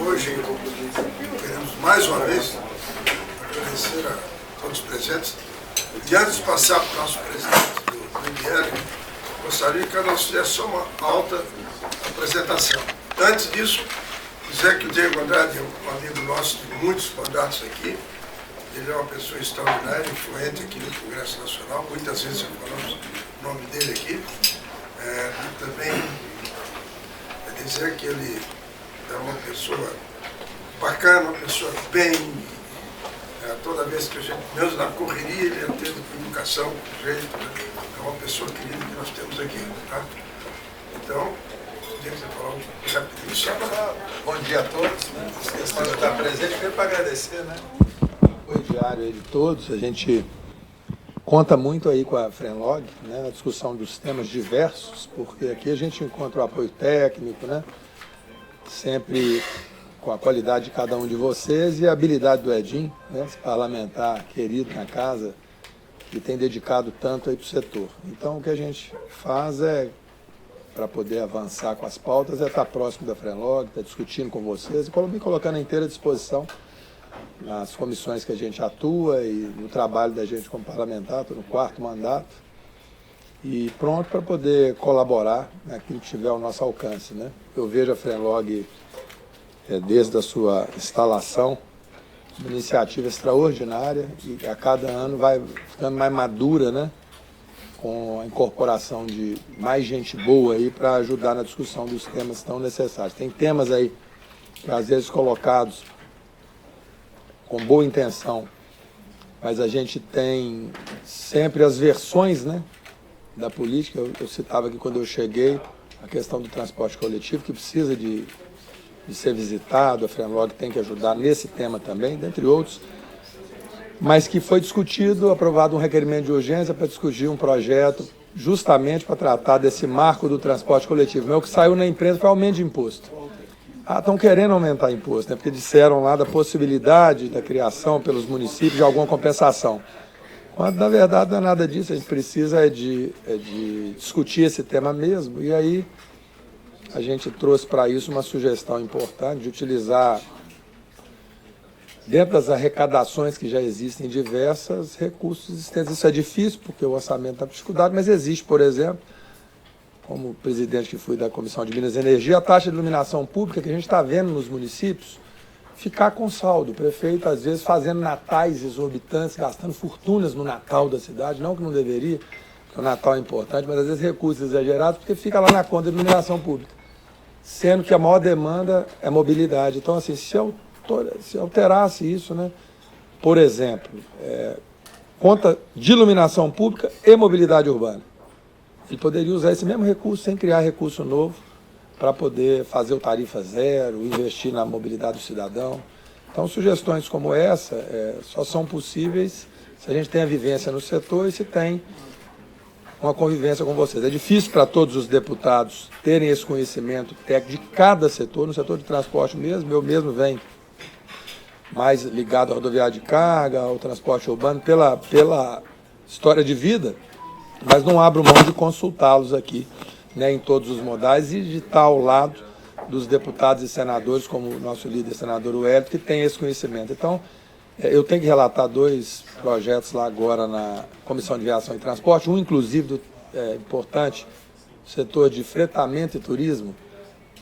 Hoje queremos mais uma vez agradecer a todos os presentes. E antes de passar para o nosso presidente do MBL, gostaria que nós fizéssemos só uma alta apresentação. Antes disso, dizer que o Diego Andrade é um amigo nosso de muitos mandatos aqui. Ele é uma pessoa extraordinária, influente aqui no Congresso Nacional. Muitas vezes falamos o nome dele aqui. E também dizer que ele é uma pessoa bacana, uma pessoa bem. Toda vez que a gente, mesmo na correria, ele atende com educação, com jeito, né? É uma pessoa querida que nós temos aqui. Tá? Então, podia falar rapidinho só para... Bom dia a todos, né? As questões de estar presente, primeiro para agradecer, né? Apoio diário aí de todos, a gente conta muito aí com a Frenlog, né, na discussão dos temas diversos, porque aqui a gente encontra o apoio técnico, né, sempre com a qualidade de cada um de vocês e a habilidade do Edinho, né, esse parlamentar querido na casa, que tem dedicado tanto aí para o setor. Então o que a gente faz é, para poder avançar com as pautas, é estar próximo da Frenlog, estar discutindo com vocês e me colocando à inteira disposição nas comissões que a gente atua e no trabalho da gente como parlamentar, estou no 4º mandato, e pronto para poder colaborar naquilo que tiver ao nosso alcance, né? Eu vejo a Frenlog, desde a sua instalação, uma iniciativa extraordinária e a cada ano vai ficando mais madura, né? Com a incorporação de mais gente boa aí para ajudar na discussão dos temas tão necessários. Tem temas aí que às vezes colocados com boa intenção, mas a gente tem sempre as versões, né, da política. Eu citava aqui quando eu cheguei a questão do transporte coletivo, que precisa de ser visitado, a Frenlog tem que ajudar nesse tema também, dentre outros, mas que foi discutido, aprovado um requerimento de urgência para discutir um projeto justamente para tratar desse marco do transporte coletivo. O que saiu na imprensa foi aumento de imposto. Estão querendo aumentar imposto, né? Porque disseram lá da possibilidade da criação pelos municípios de alguma compensação. Quando, na verdade, não é nada disso, a gente precisa de discutir esse tema mesmo. E aí a gente trouxe para isso uma sugestão importante de utilizar, dentro das arrecadações que já existem diversas, recursos existentes. Isso é difícil, porque o orçamento está com dificuldade, mas existe, por exemplo, como presidente que fui da Comissão de Minas e Energia, a taxa de iluminação pública que a gente está vendo nos municípios ficar com saldo. O prefeito, às vezes, fazendo natais exorbitantes, gastando fortunas no Natal da cidade, não que não deveria, porque o Natal é importante, mas às vezes recursos exagerados, porque fica lá na conta de iluminação pública, sendo que a maior demanda é mobilidade. Então, assim, se alterasse isso, né, por exemplo, conta de iluminação pública e mobilidade urbana, ele poderia usar esse mesmo recurso sem criar recurso novo para poder fazer o tarifa zero, investir na mobilidade do cidadão. Então, sugestões como essa só são possíveis se a gente tem a vivência no setor e se tem uma convivência com vocês. É difícil para todos os deputados terem esse conhecimento técnico de cada setor, no setor de transporte mesmo. Eu mesmo venho mais ligado à rodoviária de carga, ao transporte urbano, pela história de vida, mas não abro mão de consultá-los aqui, né, em todos os modais e de estar ao lado dos deputados e senadores, como o nosso líder, senador Wellington, que tem esse conhecimento. Então, eu tenho que relatar 2 projetos lá agora na Comissão de Viação e Transporte, um inclusive importante, setor de fretamento e turismo.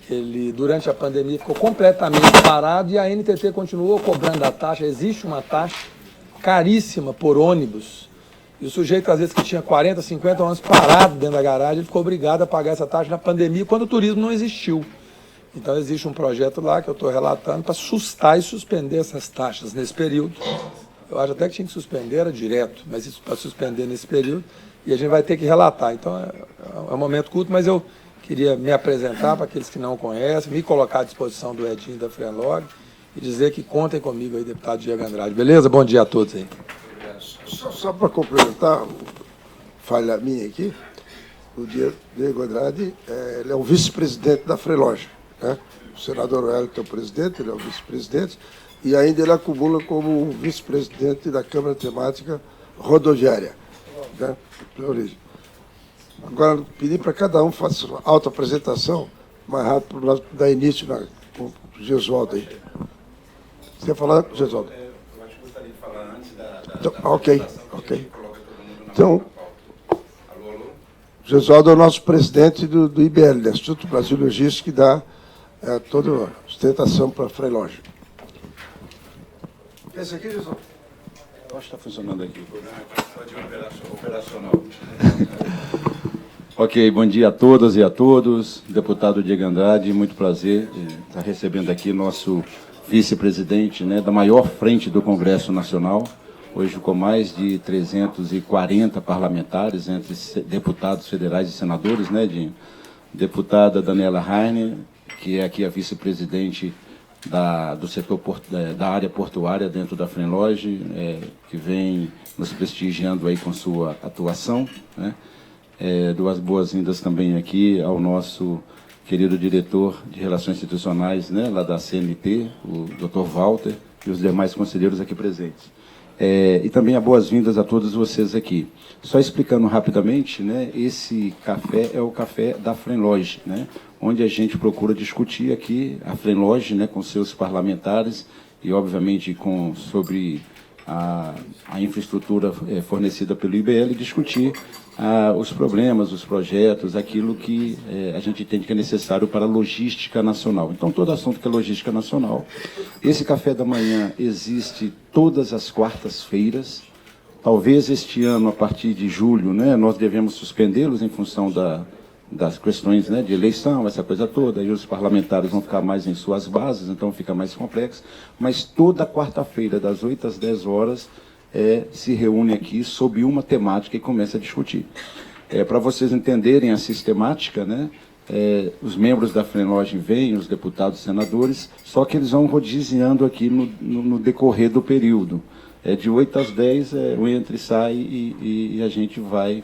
Ele, durante a pandemia, ficou completamente parado e a NTT continuou cobrando a taxa. Existe uma taxa caríssima por ônibus. E o sujeito, às vezes, que tinha 40, 50 anos parado dentro da garagem, ele ficou obrigado a pagar essa taxa na pandemia, quando o turismo não existiu. Então, existe um projeto lá que eu estou relatando para sustar e suspender essas taxas nesse período. Eu acho até que tinha que suspender, era direto, mas isso para suspender nesse período, e a gente vai ter que relatar. Então, é um momento curto, mas eu queria me apresentar para aqueles que não conhecem, me colocar à disposição do Edinho da Frenlog e dizer que contem comigo aí, deputado Diego Andrade. Beleza? Bom dia a todos aí. Só para complementar, falha minha aqui, o Diego Andrade ele é o vice-presidente da Frenlog, né? O senador Wellington é o presidente, ele é o vice-presidente, e ainda ele acumula como vice-presidente da Câmara Temática Rodoviária, né? Pela origem. Agora, pedir para cada um faça uma autoapresentação, mais rápido para nós dar início Gesualdo aí. Você ia falar, Gesualdo? Eu acho que gostaria de falar antes da Então, ok. coloca todo mundo na Então, pauta. Alô? Gesualdo é o nosso presidente do IBL, do Instituto Brasil Logística, que dá toda a sustentação para a Freilogem. Esse aqui, Gesualdo? Acho que está funcionando aqui. Só de operacional. Ok, bom dia a todas e a todos. Deputado Diego Andrade, muito prazer estar recebendo aqui nosso vice-presidente, né, da maior frente do Congresso Nacional, hoje com mais de 340 parlamentares, entre deputados federais e senadores, né, Dinho? Deputada Daniela Rainer, que é aqui a vice-presidente do setor da área portuária dentro da Freilogem, que vem nos prestigiando aí com sua atuação, né? Duas boas-vindas também aqui ao nosso querido diretor de Relações Institucionais, né, lá da CNT, o Dr. Walter, e os demais conselheiros aqui presentes. E também a boas-vindas a todos vocês aqui. Só explicando rapidamente, né, esse café é o café da Freilogem, né, onde a gente procura discutir aqui a Freilogem, né, com seus parlamentares e, obviamente, sobre a infraestrutura fornecida pelo IBL, discutir os problemas, os projetos, aquilo que a gente entende que é necessário para a logística nacional. Então, todo assunto que é logística nacional. Esse café da manhã existe todas as quartas-feiras. Talvez este ano, a partir de julho, né, nós devemos suspendê-los em função das questões, né, de eleição, essa coisa toda, e os parlamentares vão ficar mais em suas bases, então fica mais complexo. Mas toda quarta-feira, das 8 às 10 horas, se reúne aqui sob uma temática e começa a discutir. Para vocês entenderem a sistemática, né, os membros da Freilogem vêm, os deputados e senadores, só que eles vão rodiziando aqui no decorrer do período. De 8 às 10, o entra e sai e a gente vai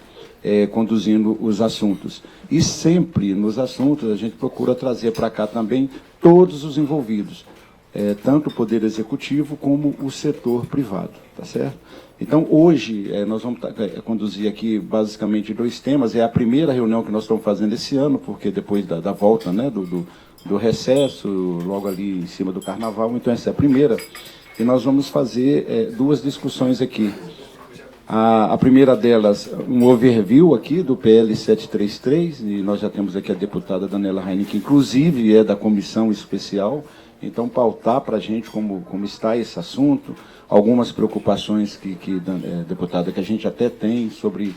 conduzindo os assuntos. E sempre nos assuntos a gente procura trazer para cá também todos os envolvidos, tanto o Poder Executivo como o setor privado, tá certo? Então, hoje, nós vamos conduzir aqui basicamente 2 temas. É a primeira reunião que nós estamos fazendo esse ano, porque depois da volta, né, do recesso, logo ali em cima do Carnaval, então essa é a primeira. E nós vamos fazer 2 discussões aqui. A primeira delas, um overview aqui do PL 733, e nós já temos aqui a deputada Daniela Rainer, que inclusive é da comissão especial, então pautar para a gente como está esse assunto, algumas preocupações deputada, que a gente até tem sobre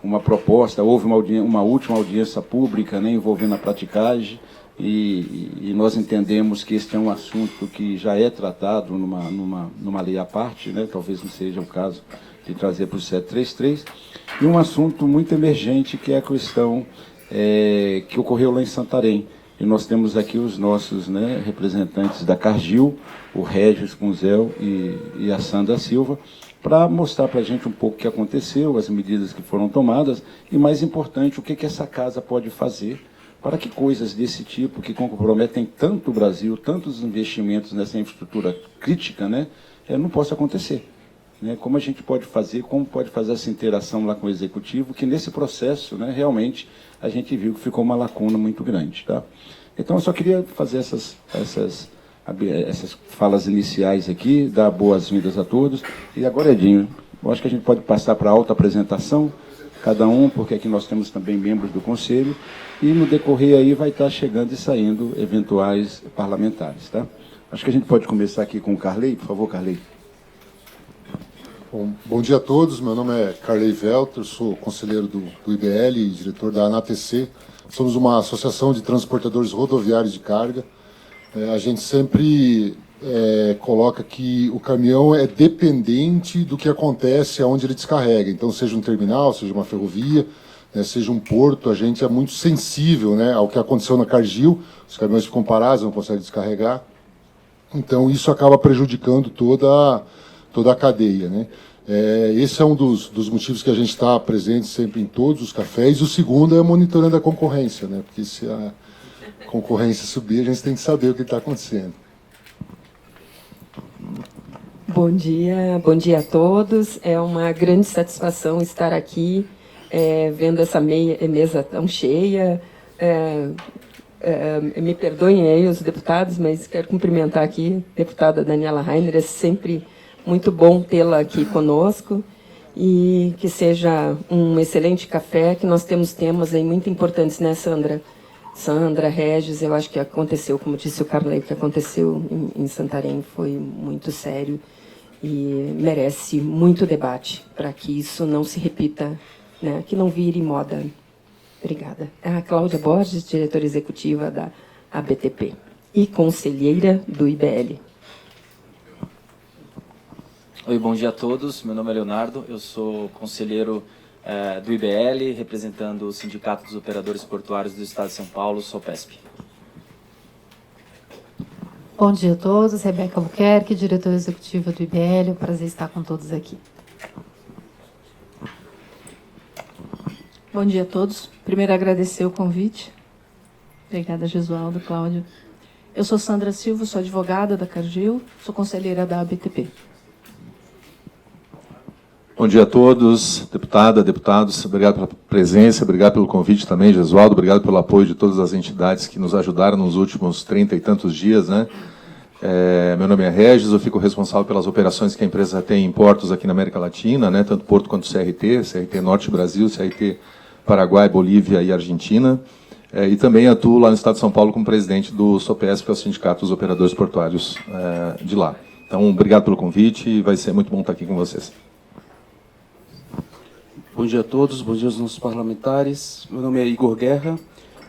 uma proposta. Houve uma última audiência pública, né, envolvendo a praticagem, e nós entendemos que este é um assunto que já é tratado numa lei à parte, né, talvez não seja o caso de trazer para o 733, e um assunto muito emergente, que é a questão que ocorreu lá em Santarém. E nós temos aqui os nossos, né, representantes da Cargill, o Regis Punzel e a Sandra Silva, para mostrar para a gente um pouco o que aconteceu, as medidas que foram tomadas, e, mais importante, o que essa casa pode fazer para que coisas desse tipo, que comprometem tanto o Brasil, tantos investimentos nessa infraestrutura crítica, né, não possa acontecer. Né? Como a gente pode fazer, como pode fazer essa interação lá com o Executivo, que nesse processo, né, realmente, a gente viu que ficou uma lacuna muito grande. Tá? Então, eu só queria fazer essas falas iniciais aqui, dar boas-vindas a todos. E agora, Edinho, eu acho que a gente pode passar para a autoapresentação, cada um, porque aqui nós temos também membros do Conselho, e no decorrer aí vai estar chegando e saindo eventuais parlamentares. Tá? Acho que a gente pode começar aqui com o Carley, por favor, Carley. Bom dia a todos, meu nome é Carley Welter, sou conselheiro do IBL e diretor da ANATC. Somos uma associação de transportadores rodoviários de carga. A gente sempre coloca que o caminhão é dependente do que acontece aonde ele descarrega. Então, seja um terminal, seja uma ferrovia, seja um porto, a gente é muito sensível, né, ao que aconteceu na Cargill. Os caminhões ficam parados, não conseguem descarregar. Então, isso acaba prejudicando toda a cadeia, né? Esse é um dos motivos que a gente está presente sempre em todos os cafés. O segundo é monitorando a concorrência, né? Porque se a concorrência subir, a gente tem que saber o que está acontecendo. Bom dia a todos. É uma grande satisfação estar aqui, vendo essa mesa tão cheia, Me perdoem aí os deputados, mas quero cumprimentar aqui a deputada Daniela Rainer. É sempre muito bom tê-la aqui conosco e que seja um excelente café, que nós temos temas aí muito importantes, né, Sandra? Sandra, Regis, eu acho que aconteceu, como disse o Carley, o que aconteceu em Santarém foi muito sério e merece muito debate para que isso não se repita, né, que não vire moda. Obrigada. A Cláudia Borges, diretora executiva da ABTP e conselheira do IBL. Oi, bom dia a todos. Meu nome é Leonardo, eu sou conselheiro do IBL, representando o Sindicato dos Operadores Portuários do Estado de São Paulo, SOPESP. Bom dia a todos. Rebeca Albuquerque, diretora executiva do IBL. É um prazer estar com todos aqui. Bom dia a todos. Primeiro, agradecer o convite. Obrigada, Gesualdo, Cláudio. Eu sou Sandra Silva, sou advogada da Cargill, sou conselheira da ABTP. Bom dia a todos, deputada, deputados. Obrigado pela presença, obrigado pelo convite também, Gesualdo. Obrigado pelo apoio de todas as entidades que nos ajudaram nos últimos 30 e tantos dias, né? Meu nome é Regis, eu fico responsável pelas operações que a empresa tem em portos aqui na América Latina, né? Tanto Porto quanto CRT, CRT Norte Brasil, CRT Paraguai, Bolívia e Argentina. E também atuo lá no Estado de São Paulo como presidente do SOPESP, que é o Sindicato dos Operadores Portuários de lá. Então, obrigado pelo convite e vai ser muito bom estar aqui com vocês. Bom dia a todos, bom dia aos nossos parlamentares. Meu nome é Igor Guerra,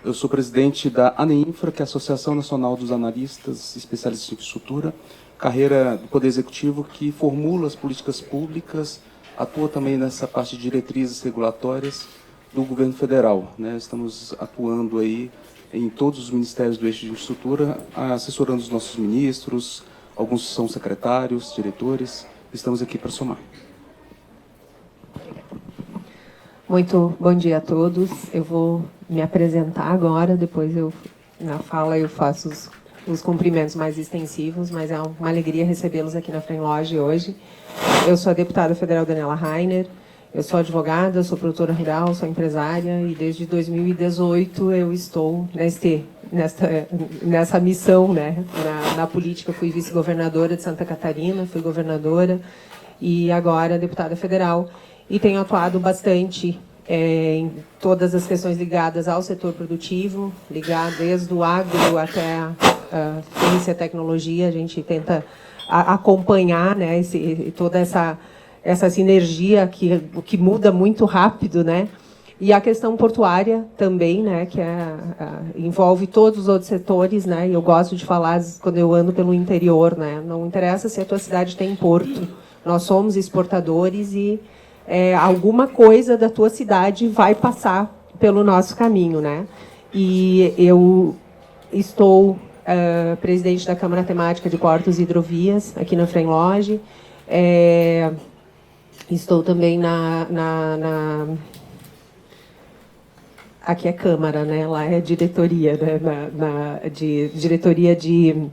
eu sou presidente da ANEINFRA, que é a Associação Nacional dos Analistas Especialistas em Infraestrutura, carreira do Poder Executivo que formula as políticas públicas, atua também nessa parte de diretrizes regulatórias do governo federal, né? Estamos atuando aí em todos os ministérios do eixo de infraestrutura, assessorando os nossos ministros, alguns são secretários, diretores, estamos aqui para somar. Muito bom dia a todos. Eu vou me apresentar agora, depois na fala eu faço os cumprimentos mais extensivos, mas é uma alegria recebê-los aqui na Fremloge hoje. Eu sou a deputada federal Daniela Rainer, eu sou advogada, sou produtora rural, sou empresária e desde 2018 eu estou nessa missão, né, na política. Fui vice-governadora de Santa Catarina, fui governadora e agora deputada federal. E tenho atuado bastante em todas as questões ligadas ao setor produtivo, ligado desde o agro até a ciência e tecnologia. A gente tenta acompanhar, né, toda essa sinergia que muda muito rápido, né? E a questão portuária também, né, que envolve todos os outros setores, né? E eu gosto de falar quando eu ando pelo interior, né? Não interessa se a tua cidade tem porto, nós somos exportadores e alguma coisa da tua cidade vai passar pelo nosso caminho, né? E eu estou presidente da Câmara Temática de Portos e Hidrovias aqui na Fremloge. Estou também aqui é Câmara, né? Lá é diretoria, né? Diretoria de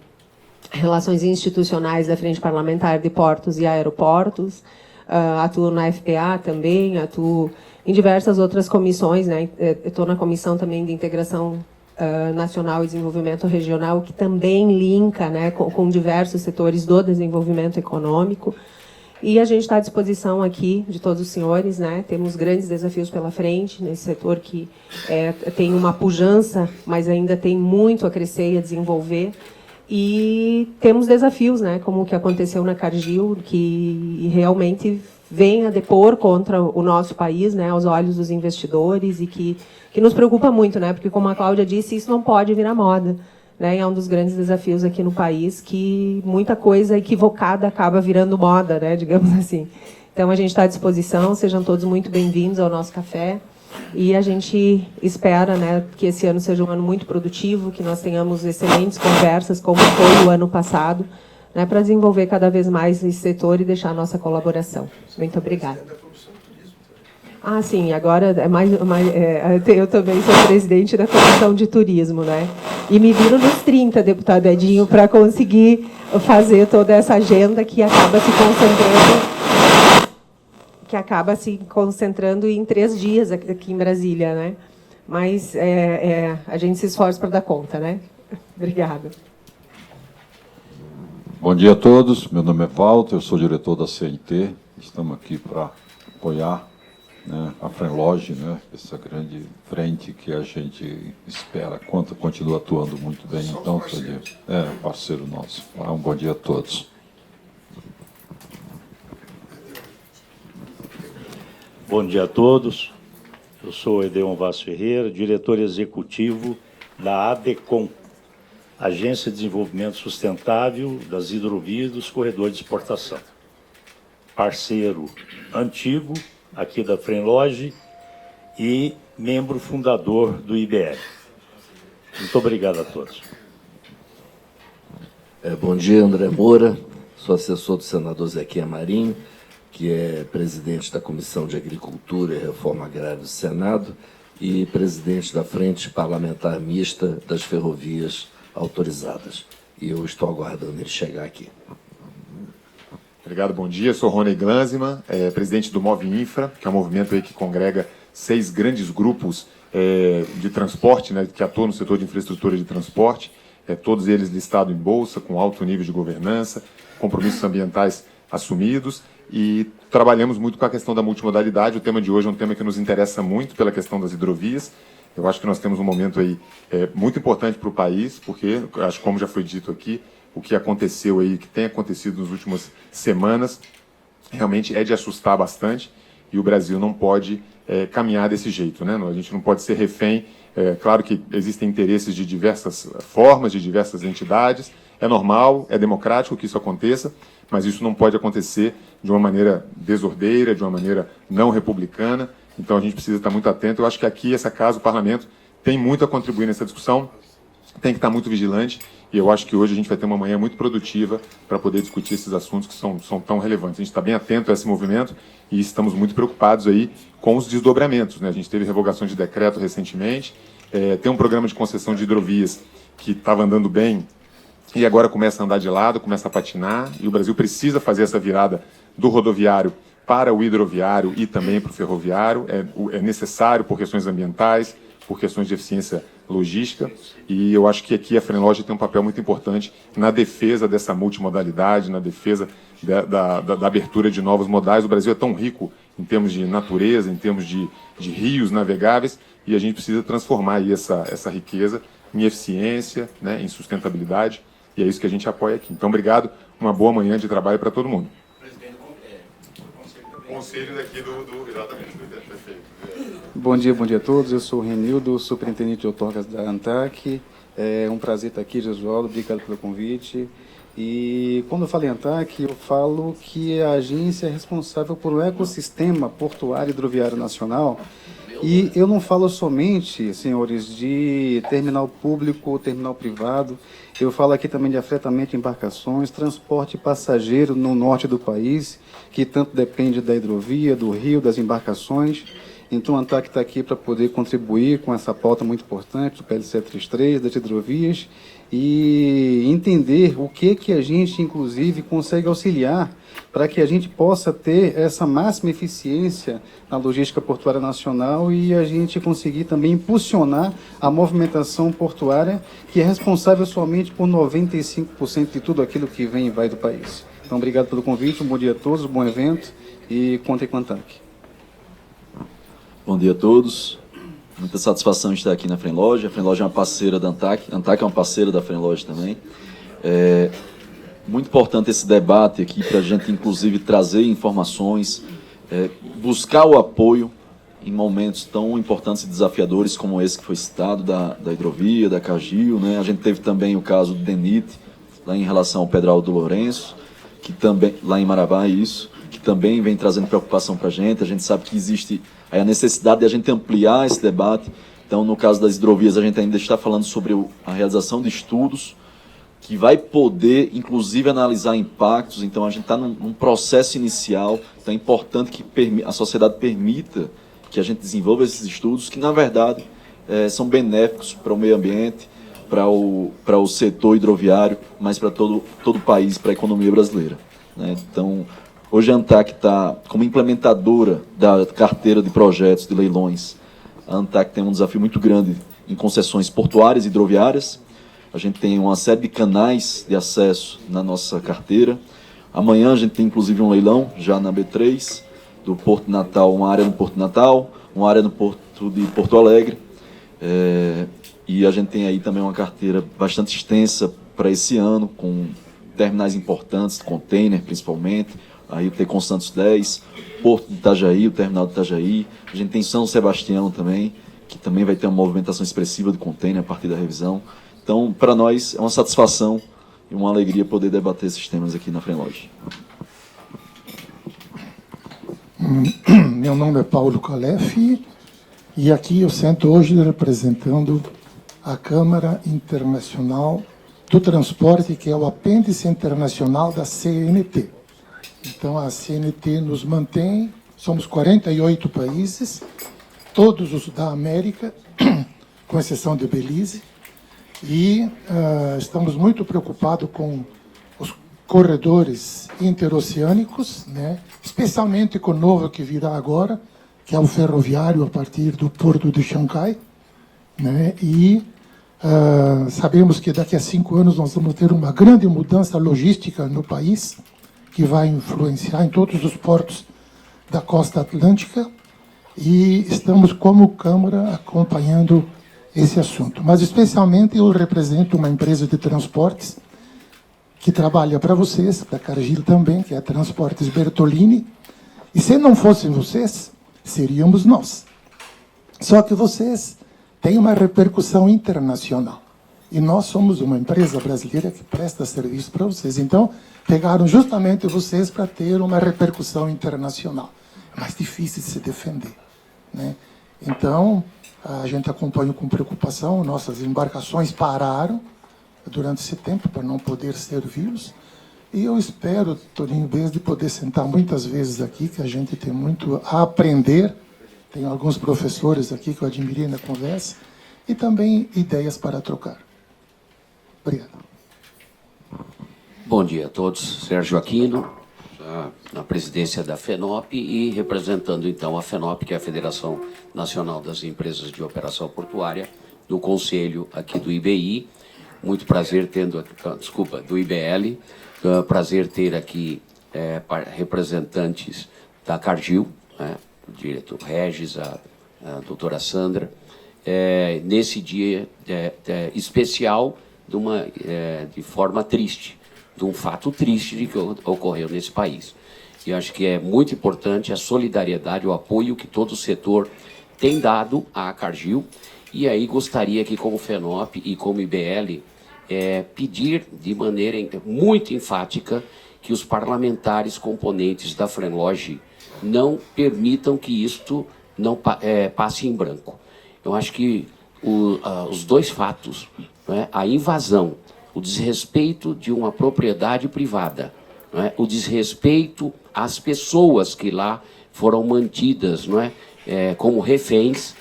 Relações Institucionais da Frente Parlamentar de Portos e Aeroportos. Atuo na FPA também, atuo em diversas outras comissões, né? Estou na comissão também de integração nacional e desenvolvimento regional, que também linka, né, com diversos setores do desenvolvimento econômico. E a gente está à disposição aqui de todos os senhores, né? Temos grandes desafios pela frente nesse setor que tem uma pujança, mas ainda tem muito a crescer e a desenvolver. E temos desafios, né, como o que aconteceu na Cargill, que realmente vem a depor contra o nosso país, né, aos olhos dos investidores, e que nos preocupa muito, né, porque, como a Cláudia disse, isso não pode virar moda, né, é um dos grandes desafios aqui no país, que muita coisa equivocada acaba virando moda, né, digamos assim. Então, a gente está à disposição, sejam todos muito bem-vindos ao nosso café. E a gente espera, né, que esse ano seja um ano muito produtivo, que nós tenhamos excelentes conversas, como foi o ano passado, né, para desenvolver cada vez mais esse setor e deixar a nossa colaboração. Muito obrigada. Sim, agora eu também sou presidente da Comissão de Turismo, né? E me viro nos 30, deputado Edinho, para conseguir fazer toda essa agenda que acaba se concentrando em 3 dias aqui em Brasília, né? mas a gente se esforça para dar conta, né? Obrigada. Bom dia a todos, meu nome é Walter, eu sou diretor da CNT, estamos aqui para apoiar, né, a Frenlog, né, essa grande frente que a gente espera, continua atuando muito bem, então, parceiro nosso. Um bom dia a todos. Bom dia a todos, eu sou Edeon Vaz Ferreira, diretor executivo da ADECOM, Agência de Desenvolvimento Sustentável das Hidrovias e dos Corredores de Exportação. Parceiro antigo aqui da Frenlog e membro fundador do IBL. Muito obrigado a todos. Bom dia, André Moura, sou assessor do senador Zequinha Marinho, que é presidente da Comissão de Agricultura e Reforma Agrária do Senado e presidente da Frente Parlamentar Mista das Ferrovias Autorizadas. E eu estou aguardando ele chegar aqui. Obrigado, bom dia. Sou Rony Glanzmann, presidente do Move Infra, que é um movimento aí que congrega 6 grandes grupos de transporte, né, que atuam no setor de infraestrutura de transporte, todos eles listados em bolsa, com alto nível de governança, compromissos ambientais assumidos, e trabalhamos muito com a questão da multimodalidade. O tema de hoje é um tema que nos interessa muito pela questão das hidrovias. Eu acho que nós temos um momento aí muito importante para o país, porque, acho que como já foi dito aqui, o que aconteceu aí, que tem acontecido nas últimas semanas, realmente é de assustar bastante, e o Brasil não pode caminhar desse jeito, né? A gente não pode ser refém. Claro que existem interesses de diversas formas, de diversas entidades, é normal, é democrático que isso aconteça, mas isso não pode acontecer de uma maneira desordeira, de uma maneira não republicana. Então a gente precisa estar muito atento. Eu acho que aqui, essa casa, o parlamento, tem muito a contribuir nessa discussão, tem que estar muito vigilante, e eu acho que hoje a gente vai ter uma manhã muito produtiva para poder discutir esses assuntos que são tão relevantes. A gente está bem atento a esse movimento e estamos muito preocupados aí com os desdobramentos, né? A gente teve revogação de decreto recentemente, tem um programa de concessão de hidrovias que estava andando bem e agora começa a andar de lado, começa a patinar, e o Brasil precisa fazer essa virada do rodoviário para o hidroviário e também para o ferroviário. É necessário por questões ambientais, por questões de eficiência logística, e eu acho que aqui a Frenlog tem um papel muito importante na defesa dessa multimodalidade, na defesa da abertura de novos modais. O Brasil é tão rico em termos de natureza, em termos de rios navegáveis, e a gente precisa transformar aí essa riqueza em eficiência, né, em sustentabilidade, e é isso que a gente apoia aqui. Então, obrigado, uma boa manhã de trabalho para todo mundo. Conselho daqui exatamente, perfeito. Bom dia a todos. Eu sou o Renildo, superintendente de outorgas da ANTAC. É um prazer estar aqui, Jesualdo. Obrigado pelo convite. E quando eu falo em ANTAC, eu falo que a agência é responsável por um ecossistema portuário e hidroviário nacional. E eu não falo somente, senhores, de terminal público ou terminal privado. Eu falo aqui também de afretamento de embarcações, transporte passageiro no norte do país, que tanto depende da hidrovia, do rio, das embarcações. Então, a ANTAC está aqui para poder contribuir com essa pauta muito importante do PLC 33, das hidrovias, e entender o que a gente, inclusive, consegue auxiliar para que a gente possa ter essa máxima eficiência na logística portuária nacional e a gente conseguir também impulsionar a movimentação portuária, que é responsável somente por 95% de tudo aquilo que vem e vai do país. Então, obrigado pelo convite, um bom dia a todos, um bom evento e contem com a ANTAC. Bom dia a todos. Muita satisfação de estar aqui na Frenlog. A Frenlog é uma parceira da ANTAC. A ANTAC é uma parceira da Frenlog também. Muito importante esse debate aqui para a gente, inclusive, trazer informações, buscar o apoio em momentos tão importantes e desafiadores como esse que foi citado, da hidrovia, da Cargill, né? A gente teve também o caso do DENIT, lá em relação ao Pedral do Lourenço, que também, lá em Marabá, que também vem trazendo preocupação para a gente sabe que existe a necessidade de a gente ampliar esse debate. Então, no caso das hidrovias, a gente ainda está falando sobre a realização de estudos, que vai poder, inclusive, analisar impactos. Então, a gente está num processo inicial, então é importante que a sociedade permita que a gente desenvolva esses estudos, que, na verdade, são benéficos para o meio ambiente, para o setor hidroviário, mas para todo o país, para a economia brasileira, né? Então, hoje a ANTAC está como implementadora da carteira de projetos de leilões A ANTAC tem um desafio muito grande em concessões portuárias e hidroviárias. A gente tem uma série de canais de acesso na nossa carteira. Amanhã a gente tem inclusive um leilão, já na B3, do Porto Natal, uma área no Porto Natal, uma área no Porto de Porto Alegre. E a gente tem aí também uma carteira bastante extensa para esse ano, com terminais importantes, container principalmente, aí o Tecon Santos 10, Porto de Itajaí, o terminal de Itajaí. A gente tem São Sebastião também, que também vai ter uma movimentação expressiva de container a partir da revisão. Então, para nós, é uma satisfação e uma alegria poder debater esses temas aqui na FRENLOG. Meu nome é Paulo Calef e aqui eu sento hoje representando a Câmara Internacional do Transporte, que é o apêndice internacional da CNT. Então, a CNT nos mantém, somos 48 países, todos os da América, com exceção de Belize, e estamos muito preocupados com os corredores interoceânicos, né? Especialmente com o novo que virá agora, que é o ferroviário a partir do porto de Xangai, né? E sabemos que daqui a 5 anos nós vamos ter uma grande mudança logística no país, que vai influenciar em todos os portos da costa atlântica, e estamos, como Câmara, acompanhando esse assunto. Mas, especialmente, eu represento uma empresa de transportes que trabalha para vocês, para a Cargill também, que é a Transportes Bertolini, e se não fossem vocês, seríamos nós. Só que vocês têm uma repercussão internacional, e nós somos uma empresa brasileira que presta serviço para vocês. Então, pegaram justamente vocês para ter uma repercussão internacional. É mais difícil de se defender, né? Então, a gente acompanha com preocupação, nossas embarcações pararam durante esse tempo para não poder servi-los, e eu espero, Toninho Bez, de poder sentar muitas vezes aqui, que a gente tem muito a aprender. Tem alguns professores aqui que eu admirei na conversa, e também ideias para trocar. Obrigado. Bom dia a todos. Sérgio Aquino, na presidência da FENOP e representando então a FENOP, que é a Federação Nacional das Empresas de Operação Portuária, no conselho aqui do IBI. Muito prazer tendo, do IBL, prazer ter aqui representantes da Cargill, né, o diretor Regis, a doutora Sandra, nesse dia especial de forma triste, de um fato triste de que ocorreu nesse país. E acho que é muito importante a solidariedade, o apoio que todo o setor tem dado à Cargill. E aí gostaria que, como FENOP e como IBL, pedir de maneira muito enfática que os parlamentares componentes da FRENLOG não permitam que isto não passe em branco. Eu acho que os dois fatos, né, a invasão, o desrespeito de uma propriedade privada, né, o desrespeito às pessoas que lá foram mantidas, né, como reféns,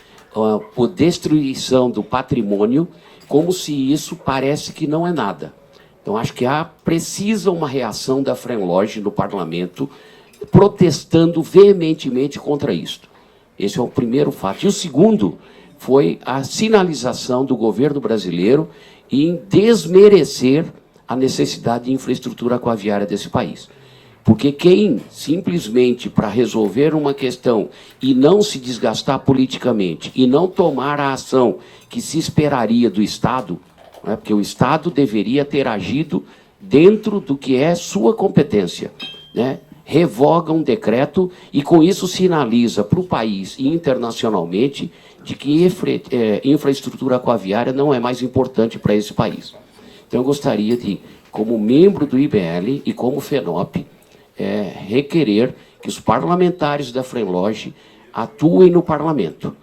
por destruição do patrimônio, como se isso parece que não é nada. Então, acho que precisa uma reação da FRENLOG no parlamento, protestando veementemente contra isto. Esse é o primeiro fato. E o segundo foi a sinalização do governo brasileiro em desmerecer a necessidade de infraestrutura aquaviária desse país. Porque quem simplesmente, para resolver uma questão e não se desgastar politicamente e não tomar a ação que se esperaria do Estado, né, porque o Estado deveria ter agido dentro do que é sua competência, né, revoga um decreto e com isso sinaliza para o país e internacionalmente de que infraestrutura aquaviária não é mais importante para esse país. Então eu gostaria de, como membro do IBL e como FENOP, requerer que os parlamentares da FRENLOG atuem no parlamento,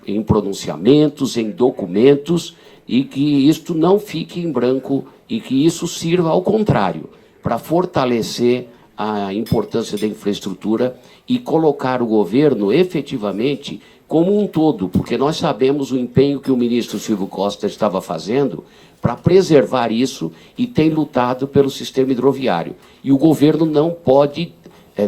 em pronunciamentos, em documentos, e que isto não fique em branco e que isso sirva ao contrário, para fortalecer a importância da infraestrutura e colocar o governo efetivamente como um todo, porque nós sabemos o empenho que o ministro Silvio Costa estava fazendo para preservar isso e tem lutado pelo sistema hidroviário. E o governo não pode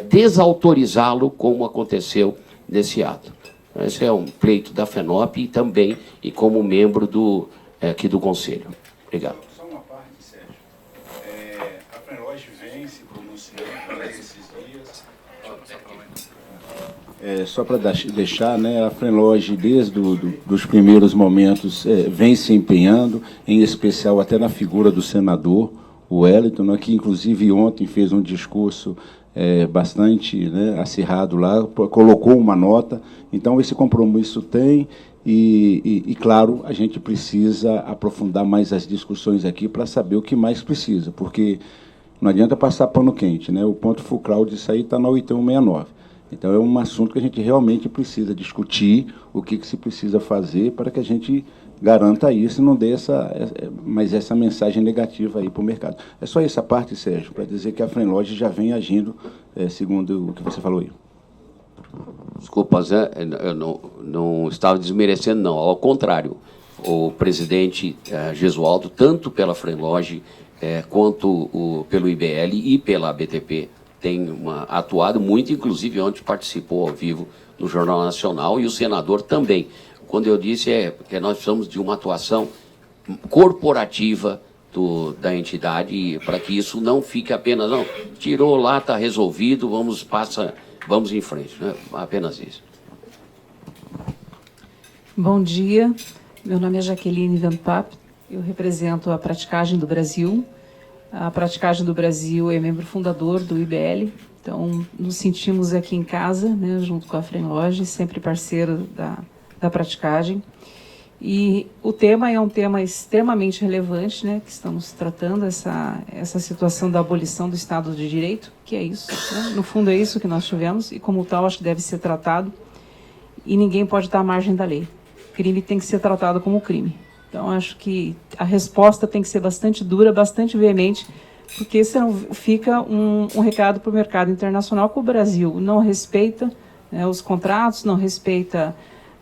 desautorizá-lo como aconteceu nesse ato. Esse é um pleito da FENOP e também e como membro aqui do Conselho. Obrigado. Só uma parte, Sérgio. A FRENLOG vem se pronunciando esses dias. Só para deixar, né, a FRENLOG, desde os primeiros momentos, vem se empenhando, em especial até na figura do senador, o Wellington, né, que inclusive ontem fez um discurso bastante, né, acirrado lá, colocou uma nota. Então, esse compromisso tem, e, claro, a gente precisa aprofundar mais as discussões aqui para saber o que mais precisa, porque não adianta passar pano quente, né? O ponto fulcral disso aí está na 8169. Então, é um assunto que a gente realmente precisa discutir, o que se precisa fazer para que a gente garanta isso e não dê mais essa mensagem negativa aí para o mercado. É só essa parte, Sérgio, para dizer que a FRENLOG já vem agindo segundo o que você falou aí. Desculpa, Zé, eu não estava desmerecendo, não. Ao contrário, o presidente Gesualdo, tanto pela FRENLOG quanto pelo IBL e pela ABTP, tem atuado muito, inclusive ontem participou ao vivo no Jornal Nacional, e o senador também. Quando eu disse que nós precisamos de uma atuação corporativa da entidade, para que isso não fique apenas, não, tirou lá, está resolvido, vamos em frente, né? Apenas isso. Bom dia, meu nome é Jaqueline Van Papp, eu represento a Praticagem do Brasil. A Praticagem do Brasil é membro fundador do IBL, então nos sentimos aqui em casa, né, junto com a FRENLOG, sempre parceiro da Praticagem. E o tema é um tema extremamente relevante, né, que estamos tratando, essa situação da abolição do Estado de Direito, que é isso, né? No fundo é isso que nós tivemos, e como tal acho que deve ser tratado, e ninguém pode estar à margem da lei. Crime tem que ser tratado como crime. Então acho que a resposta tem que ser bastante dura, bastante veemente, porque senão fica um recado para o mercado internacional que o Brasil não respeita, né, os contratos, não respeita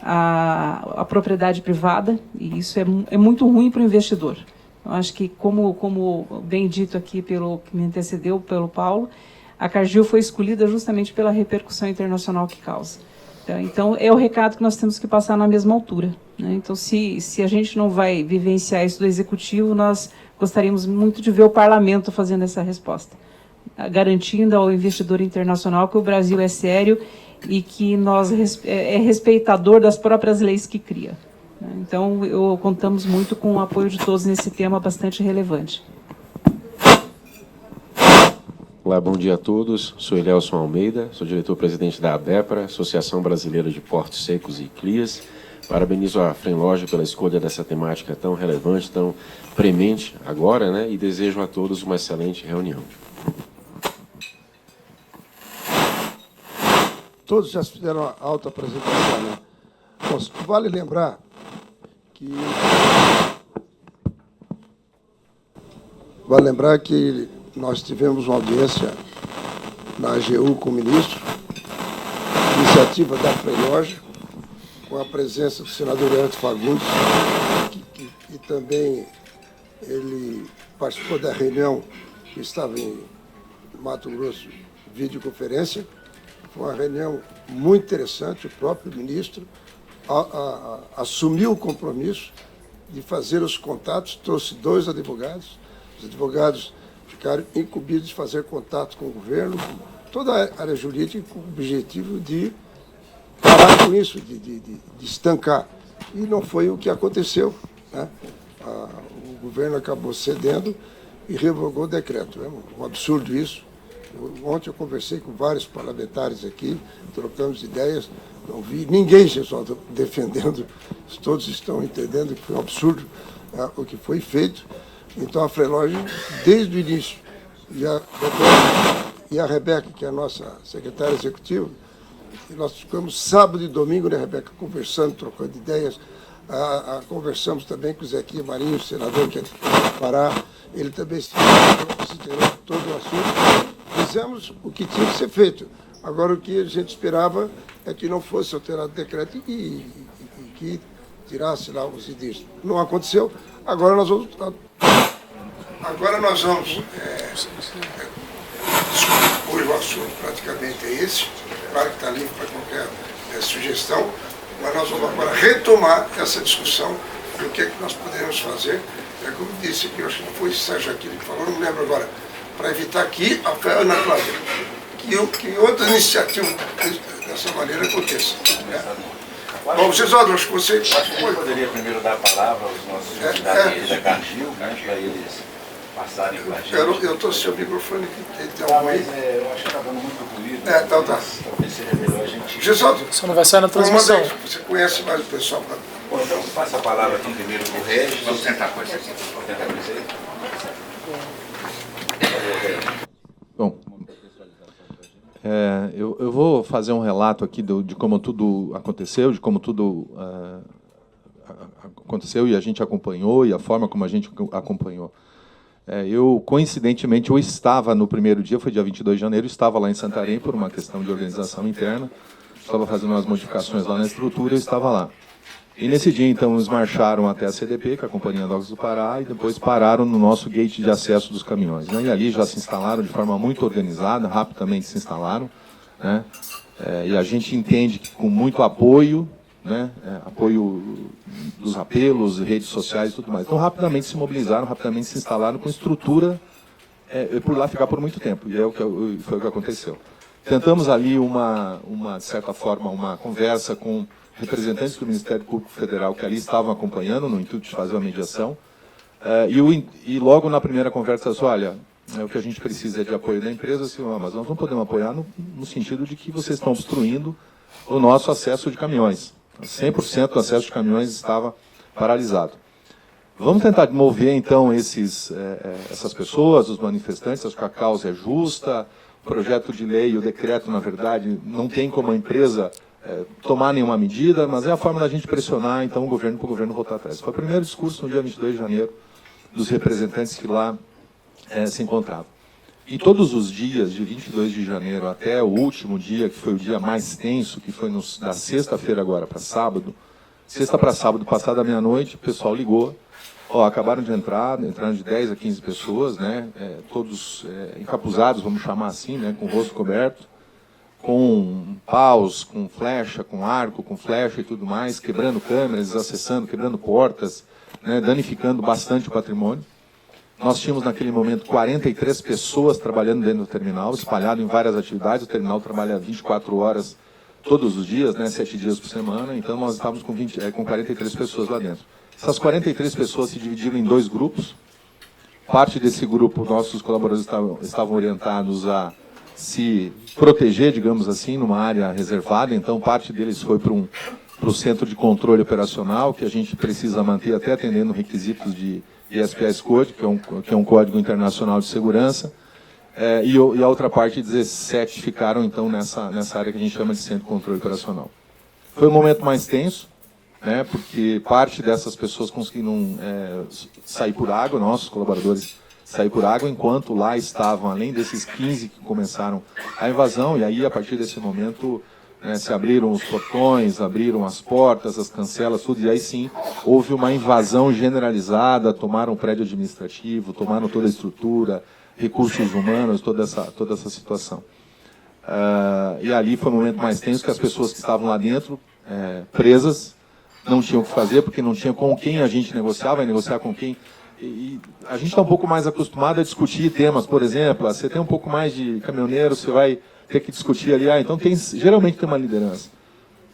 a propriedade privada, e isso é muito ruim para o investidor. Eu acho que, como bem dito aqui pelo que me antecedeu, pelo Paulo, a Cargill foi escolhida justamente pela repercussão internacional que causa. Então, é o recado que nós temos que passar na mesma altura, né? Então, se a gente não vai vivenciar isso do Executivo, nós gostaríamos muito de ver o Parlamento fazendo essa resposta, garantindo ao investidor internacional que o Brasil é sério e que é respeitador das próprias leis que cria. Então, contamos muito com o apoio de todos nesse tema bastante relevante. Olá, bom dia a todos. Sou Elielson Almeida, sou diretor-presidente da ABEPRA, Associação Brasileira de Portos Secos e Crias. Parabenizo a FRENLOG pela escolha dessa temática tão relevante, tão premente agora, né? E desejo a todos uma excelente reunião. Todos já fizeram a auto-apresentação, né? Bom, vale lembrar que nós tivemos uma audiência na AGU com o ministro, iniciativa da FRENLOG, com a presença do senador Herto Fagundes, e também ele participou da reunião que estava em Mato Grosso, videoconferência. Foi uma reunião muito interessante, o próprio ministro assumiu o compromisso de fazer os contatos, trouxe 2 advogados, os advogados ficaram incumbidos de fazer contato com o governo, com toda a área jurídica, com o objetivo de parar com isso, de estancar. E não foi o que aconteceu, né? O governo acabou cedendo e revogou o decreto. É um absurdo isso. Ontem eu conversei com vários parlamentares aqui, trocamos ideias, não vi ninguém defendendo, todos estão entendendo que foi um absurdo o que foi feito. Então a FRENLOG, desde o início, e a Rebeca, que é a nossa secretária executiva, nós ficamos sábado e domingo, né, Rebeca, conversando, trocando ideias, conversamos também com o Zequinha Marinho, senador que é de Pará, ele também se inteirou de todo o assunto. Fizemos o que tinha que ser feito. Agora, o que a gente esperava é que não fosse alterado o decreto e que tirasse lá os indícios. Não aconteceu. Agora nós vamos discutir o assunto, praticamente é esse. Claro que está livre para qualquer sugestão. Mas nós vamos agora retomar essa discussão do que é que nós podemos fazer. É como disse aqui, eu acho que foi o Sérgio Aquino que falou, não me lembro agora, para evitar que a Ana Cláudia, que outras iniciativas dessa maneira aconteçam. Né? Bom, Gesualdo, acho que você... Acho que eu poderia primeiro dar a palavra aos nossos convidados da Cargill, né, para eles passarem com a gente. Eu estou sem o microfone aqui. Mas eu acho que está dando muito ruído. Tá. Talvez seja melhor a gente... Gesualdo, você não vai sair na transmissão. Você conhece mais o pessoal. Bom, então passa a palavra aqui primeiro para o Regis. Vamos tentar com isso aqui. Vamos tentar com isso aí. Bom, eu vou fazer um relato aqui de como tudo aconteceu, de como tudo aconteceu e a gente acompanhou, e a forma como a gente acompanhou. Eu, coincidentemente, eu estava no primeiro dia, foi dia 22 de janeiro, estava lá em Santarém por uma questão de organização interna, estava fazendo umas modificações lá na estrutura, eu estava lá. E nesse dia, então, eles marcharam até a CDP, que é a Companhia Docas do Pará, e depois pararam no nosso gate de acesso dos caminhões. Né? E ali já se instalaram de forma muito organizada, rapidamente se instalaram. Né? E a gente entende que com muito apoio, né? Apoio dos apelos, redes sociais e tudo mais. Então, rapidamente se mobilizaram, rapidamente se instalaram com estrutura por lá ficar por muito tempo. E foi o que aconteceu. Tentamos ali, de certa forma, uma conversa com representantes do Ministério Público Federal que ali estavam acompanhando no intuito de fazer uma mediação. E logo na primeira conversa, olha, o que a gente precisa é de apoio da empresa, assim, mas nós não podemos apoiar no sentido de que vocês estão obstruindo o nosso acesso de caminhões. 100% do acesso de caminhões estava paralisado. Vamos tentar mover, então, essas pessoas, os manifestantes, acho que a causa é justa, o projeto de lei, o decreto, na verdade, não tem como a empresa tomar nenhuma medida, mas é a forma da gente pressionar, então, o governo para o governo voltar atrás. Foi o primeiro discurso no dia 22 de janeiro dos representantes que lá se encontravam. E todos os dias, de 22 de janeiro até o último dia, que foi o dia mais tenso, que foi da sexta-feira agora para sábado, sexta para sábado, passada a meia-noite, o pessoal ligou, acabaram de entraram de 10 a 15 pessoas, né, todos encapuzados, vamos chamar assim, né, com o rosto coberto, com paus, com flecha, com arco, com flecha e tudo mais, quebrando câmeras, acessando, quebrando portas, né, danificando bastante o patrimônio. Nós tínhamos naquele momento 43 pessoas trabalhando dentro do terminal, espalhado em várias atividades. O terminal trabalha 24 horas todos os dias, né, 7 dias por semana, então nós estávamos com 43 pessoas lá dentro. Essas 43 pessoas se dividiram em 2 grupos. Parte desse grupo, nossos colaboradores estavam orientados a se proteger, digamos assim, numa área reservada, então parte deles foi para o centro de controle operacional, que a gente precisa manter até atendendo requisitos de ISPS Code, que é um código internacional de segurança, e a outra parte, 17, ficaram então nessa área que a gente chama de centro de controle operacional. Foi o momento mais tenso, né, porque parte dessas pessoas conseguiram sair por água, nossos colaboradores sair por água, enquanto lá estavam, além desses 15 que começaram a invasão, e aí a partir desse momento se abriram os portões, abriram as portas, as cancelas, tudo, e aí sim houve uma invasão generalizada, tomaram o prédio administrativo, tomaram toda a estrutura, recursos humanos, toda essa situação. E ali foi o momento mais tenso, que as pessoas que estavam lá dentro, presas, não tinham o que fazer, porque não tinha com quem a gente negociar, vai negociar com quem. E a gente está um pouco mais acostumado a discutir temas, por exemplo, você tem um pouco mais de caminhoneiro, você vai ter que discutir ali, então geralmente tem uma liderança.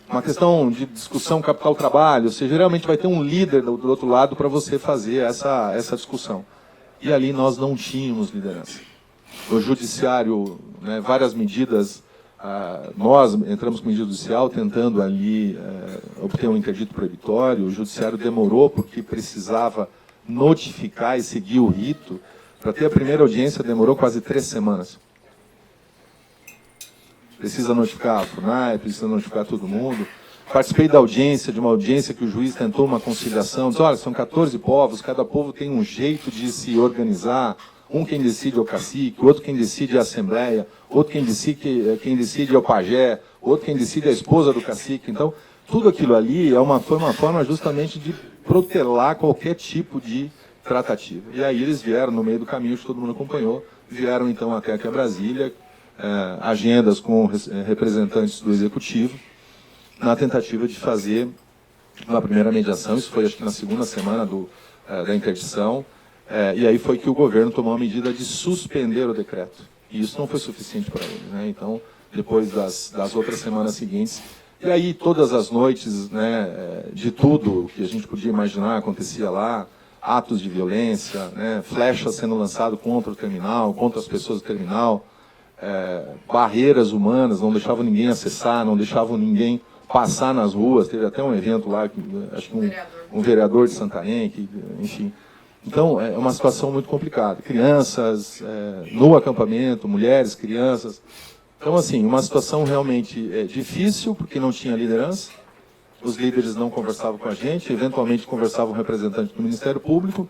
Uma questão de discussão capital-trabalho, você geralmente vai ter um líder do outro lado para você fazer essa discussão. E ali nós não tínhamos liderança. O judiciário, né, várias medidas, nós entramos com medida judicial tentando ali obter um interdito proibitório, o judiciário demorou porque precisava notificar e seguir o rito. Para ter a primeira audiência demorou quase 3 semanas. Precisa notificar a FUNAI, precisa notificar todo mundo. Participei de uma audiência que o juiz tentou uma conciliação, disse, olha, são 14 povos, cada povo tem um jeito de se organizar, um quem decide é o cacique, outro quem decide é a assembleia, outro quem decide é o pajé, outro quem decide é a esposa do cacique. Então, tudo aquilo ali foi uma forma justamente de protelar qualquer tipo de tratativa. E aí eles vieram no meio do caminho, que todo mundo acompanhou, vieram então até aqui a Brasília, agendas com representantes do Executivo, na tentativa de fazer uma primeira mediação. Isso foi, acho que, na segunda semana da interdição. E aí foi que o governo tomou a medida de suspender o decreto. E isso não foi suficiente para ele, né? Então, depois das outras semanas seguintes, e aí todas as noites, né, de tudo que a gente podia imaginar acontecia lá, atos de violência, né, flechas sendo lançadas contra o terminal, contra as pessoas do terminal, barreiras humanas, não deixavam ninguém acessar, não deixavam ninguém passar nas ruas. Teve até um evento lá, acho que um vereador de Santarém, que, enfim... Então, é uma situação muito complicada. Crianças no acampamento, mulheres, crianças. Então, assim, uma situação realmente difícil, porque não tinha liderança. Os líderes não conversavam com a gente, eventualmente conversavam com o representante do Ministério Público.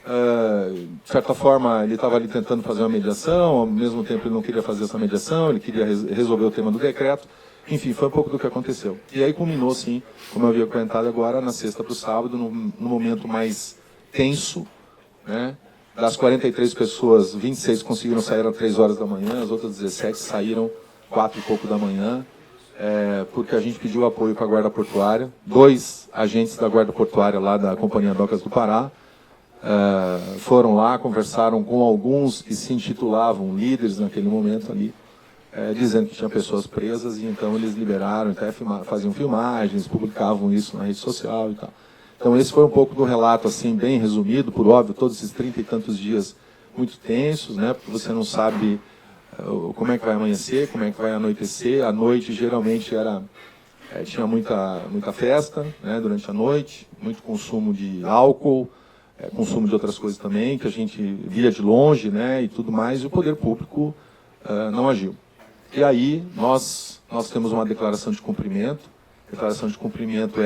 De certa forma, ele estava ali tentando fazer uma mediação, ao mesmo tempo ele não queria fazer essa mediação, ele queria resolver o tema do decreto. Enfim, foi um pouco do que aconteceu. E aí culminou, sim, como eu havia comentado agora, na sexta para o sábado, no momento mais tenso, né? Das 43 pessoas, 26 conseguiram sair às 3 horas da manhã, as outras 17 saíram 4 e pouco da manhã, porque a gente pediu apoio para a Guarda Portuária. 2 agentes da Guarda Portuária lá da Companhia Docas do Pará foram lá, conversaram com alguns que se intitulavam líderes naquele momento ali, dizendo que tinha pessoas presas, e então eles liberaram, até faziam filmagens, publicavam isso na rede social e tal. Então esse foi um pouco do relato, assim, bem resumido, por óbvio, todos esses 30 e tantos dias muito tensos, né, porque você não sabe como é que vai amanhecer, como é que vai anoitecer. A noite geralmente tinha muita festa, né, durante a noite, muito consumo de álcool, consumo de outras coisas também, que a gente via de longe, né, e tudo mais, e o poder público não agiu. E aí nós temos uma declaração de cumprimento. A declaração de cumprimento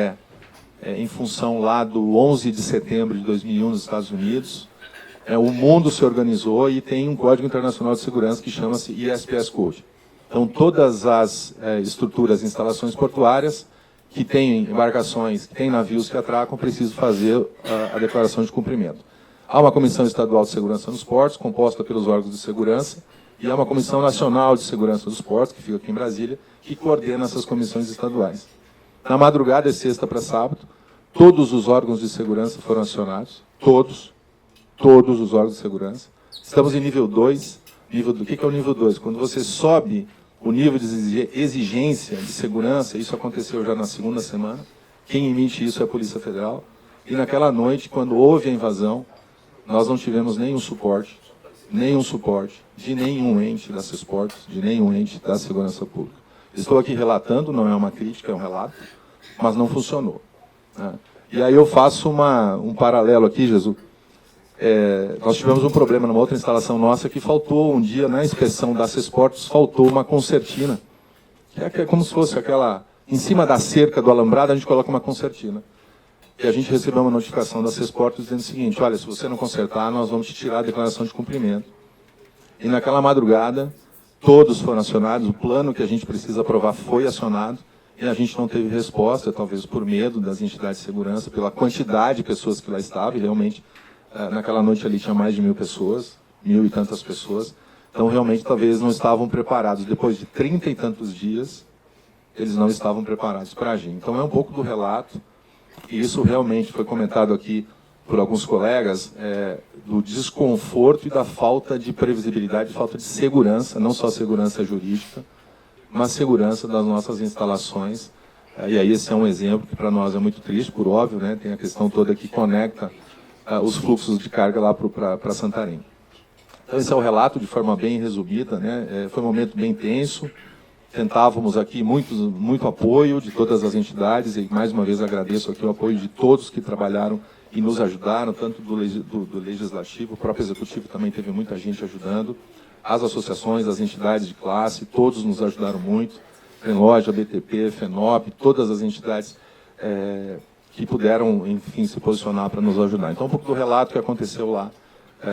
em função lá do 11 de setembro de 2001 nos Estados Unidos. O mundo se organizou e tem um Código Internacional de Segurança que chama-se ISPS Code. Então, todas as estruturas, instalações portuárias que têm embarcações, que têm navios que atracam, precisam fazer a declaração de cumprimento. Há uma Comissão Estadual de Segurança nos Portos, composta pelos órgãos de segurança, e há uma Comissão Nacional de Segurança dos Portos, que fica aqui em Brasília, que coordena essas comissões estaduais. Na madrugada de sexta para sábado, todos os órgãos de segurança foram acionados, todos os órgãos de segurança. Estamos em nível 2. O que é o nível 2? Quando você sobe o nível de exigência de segurança, isso aconteceu já na segunda semana, quem emite isso é a Polícia Federal, e naquela noite, quando houve a invasão, nós não tivemos nenhum suporte de nenhum ente da Cesportos, de nenhum ente da segurança pública. Estou aqui relatando, não é uma crítica, é um relato, mas não funcionou, né? E aí eu faço um paralelo aqui, Jesus. Nós tivemos um problema numa outra instalação nossa que faltou um dia, na inspeção da Cesportos, faltou uma concertina, que é como se fosse aquela, em cima da cerca do alambrado, a gente coloca uma concertina. E a gente recebeu uma notificação da Cesportos dizendo o seguinte: olha, se você não consertar, nós vamos te tirar a declaração de cumprimento. E naquela madrugada, todos foram acionados, o plano que a gente precisa aprovar foi acionado, e a gente não teve resposta, talvez por medo das entidades de segurança, pela quantidade de pessoas que lá estavam, e realmente, naquela noite ali tinha mais de 1.000 pessoas, 1.000 e tantas pessoas, então realmente talvez não estavam preparados. Depois de 30 e tantos dias, eles não estavam preparados para agir. Então é um pouco do relato, e isso realmente foi comentado aqui por alguns colegas, do desconforto e da falta de previsibilidade, falta de segurança, não só segurança jurídica, mas segurança das nossas instalações. E aí esse é um exemplo que para nós é muito triste, por óbvio, né? Tem a questão toda que conecta os fluxos de carga lá para Santarém. Então esse é o relato de forma bem resumida, né? Foi um momento bem tenso, tentávamos aqui muito apoio de todas as entidades, e mais uma vez agradeço aqui o apoio de todos que trabalharam e nos ajudaram, tanto do Legislativo, o próprio Executivo também teve muita gente ajudando, as associações, as entidades de classe, todos nos ajudaram muito, Frenloja, BTP, FENOP, todas as entidades que puderam, enfim, se posicionar para nos ajudar. Então, um pouco do relato que aconteceu lá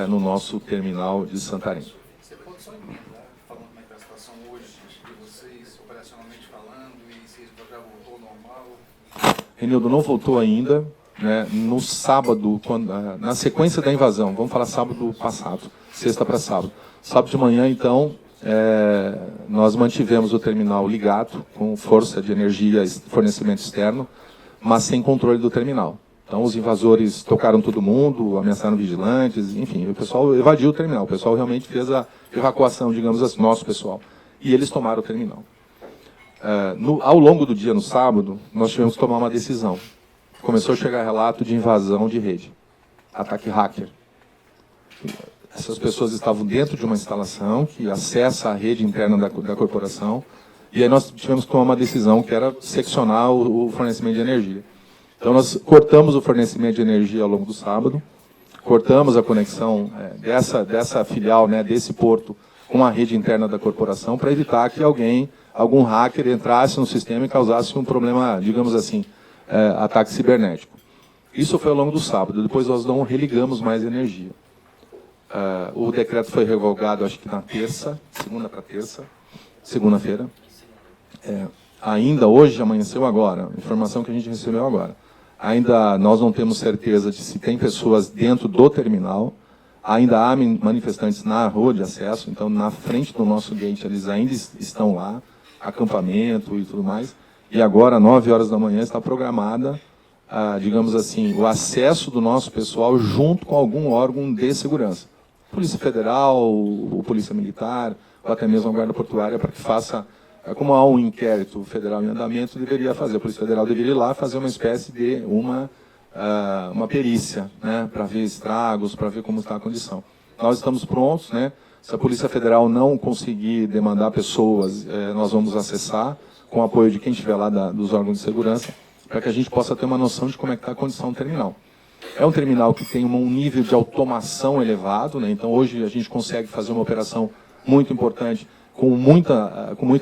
no nosso terminal de Santarém. Você pode só emendar, falando como é que está a situação hoje de vocês, operacionalmente falando, e se já voltou ao normal? Renildo, não voltou ainda, né? No sábado, na sequência da invasão, vamos falar sábado passado, sexta para sábado. Sábado de manhã, então, nós mantivemos o terminal ligado, com força de energia e fornecimento externo, mas sem controle do terminal. Então, os invasores tocaram todo mundo, ameaçaram vigilantes, enfim, o pessoal evadiu o terminal. O pessoal realmente fez a evacuação, digamos assim, nosso pessoal. E eles tomaram o terminal. Ao longo do dia, no sábado, nós tivemos que tomar uma decisão. Começou a chegar relato de invasão de rede, ataque hacker. Essas pessoas estavam dentro de uma instalação que acessa a rede interna da corporação, e aí nós tivemos que tomar uma decisão que era seccionar o fornecimento de energia. Então nós cortamos o fornecimento de energia ao longo do sábado, cortamos a conexão dessa filial, né, desse porto, com a rede interna da corporação, para evitar que algum hacker entrasse no sistema e causasse um problema, digamos assim, ataque cibernético. Isso foi ao longo do sábado, depois nós não religamos mais energia. O decreto foi revogado, acho que na segunda-feira. Ainda hoje, amanheceu agora, informação que a gente recebeu agora. Ainda nós não temos certeza de se tem pessoas dentro do terminal. Ainda há manifestantes na rua de acesso, então na frente do nosso gate eles ainda estão lá, acampamento e tudo mais. E agora, 9 horas da manhã, está programada, digamos assim, o acesso do nosso pessoal junto com algum órgão de segurança. Polícia Federal, ou Polícia Militar, ou até mesmo a Guarda Portuária, para que faça, como há um inquérito federal em andamento, deveria fazer. A Polícia Federal deveria ir lá fazer uma espécie de uma perícia, né, para ver estragos, para ver como está a condição. Nós estamos prontos, né? Se a Polícia Federal não conseguir demandar pessoas, nós vamos acessar, com o apoio de quem estiver lá dos órgãos de segurança, para que a gente possa ter uma noção de como é que está a condição do terminal. É um terminal que tem um nível de automação elevado, né? Então hoje a gente consegue fazer uma operação muito importante com muito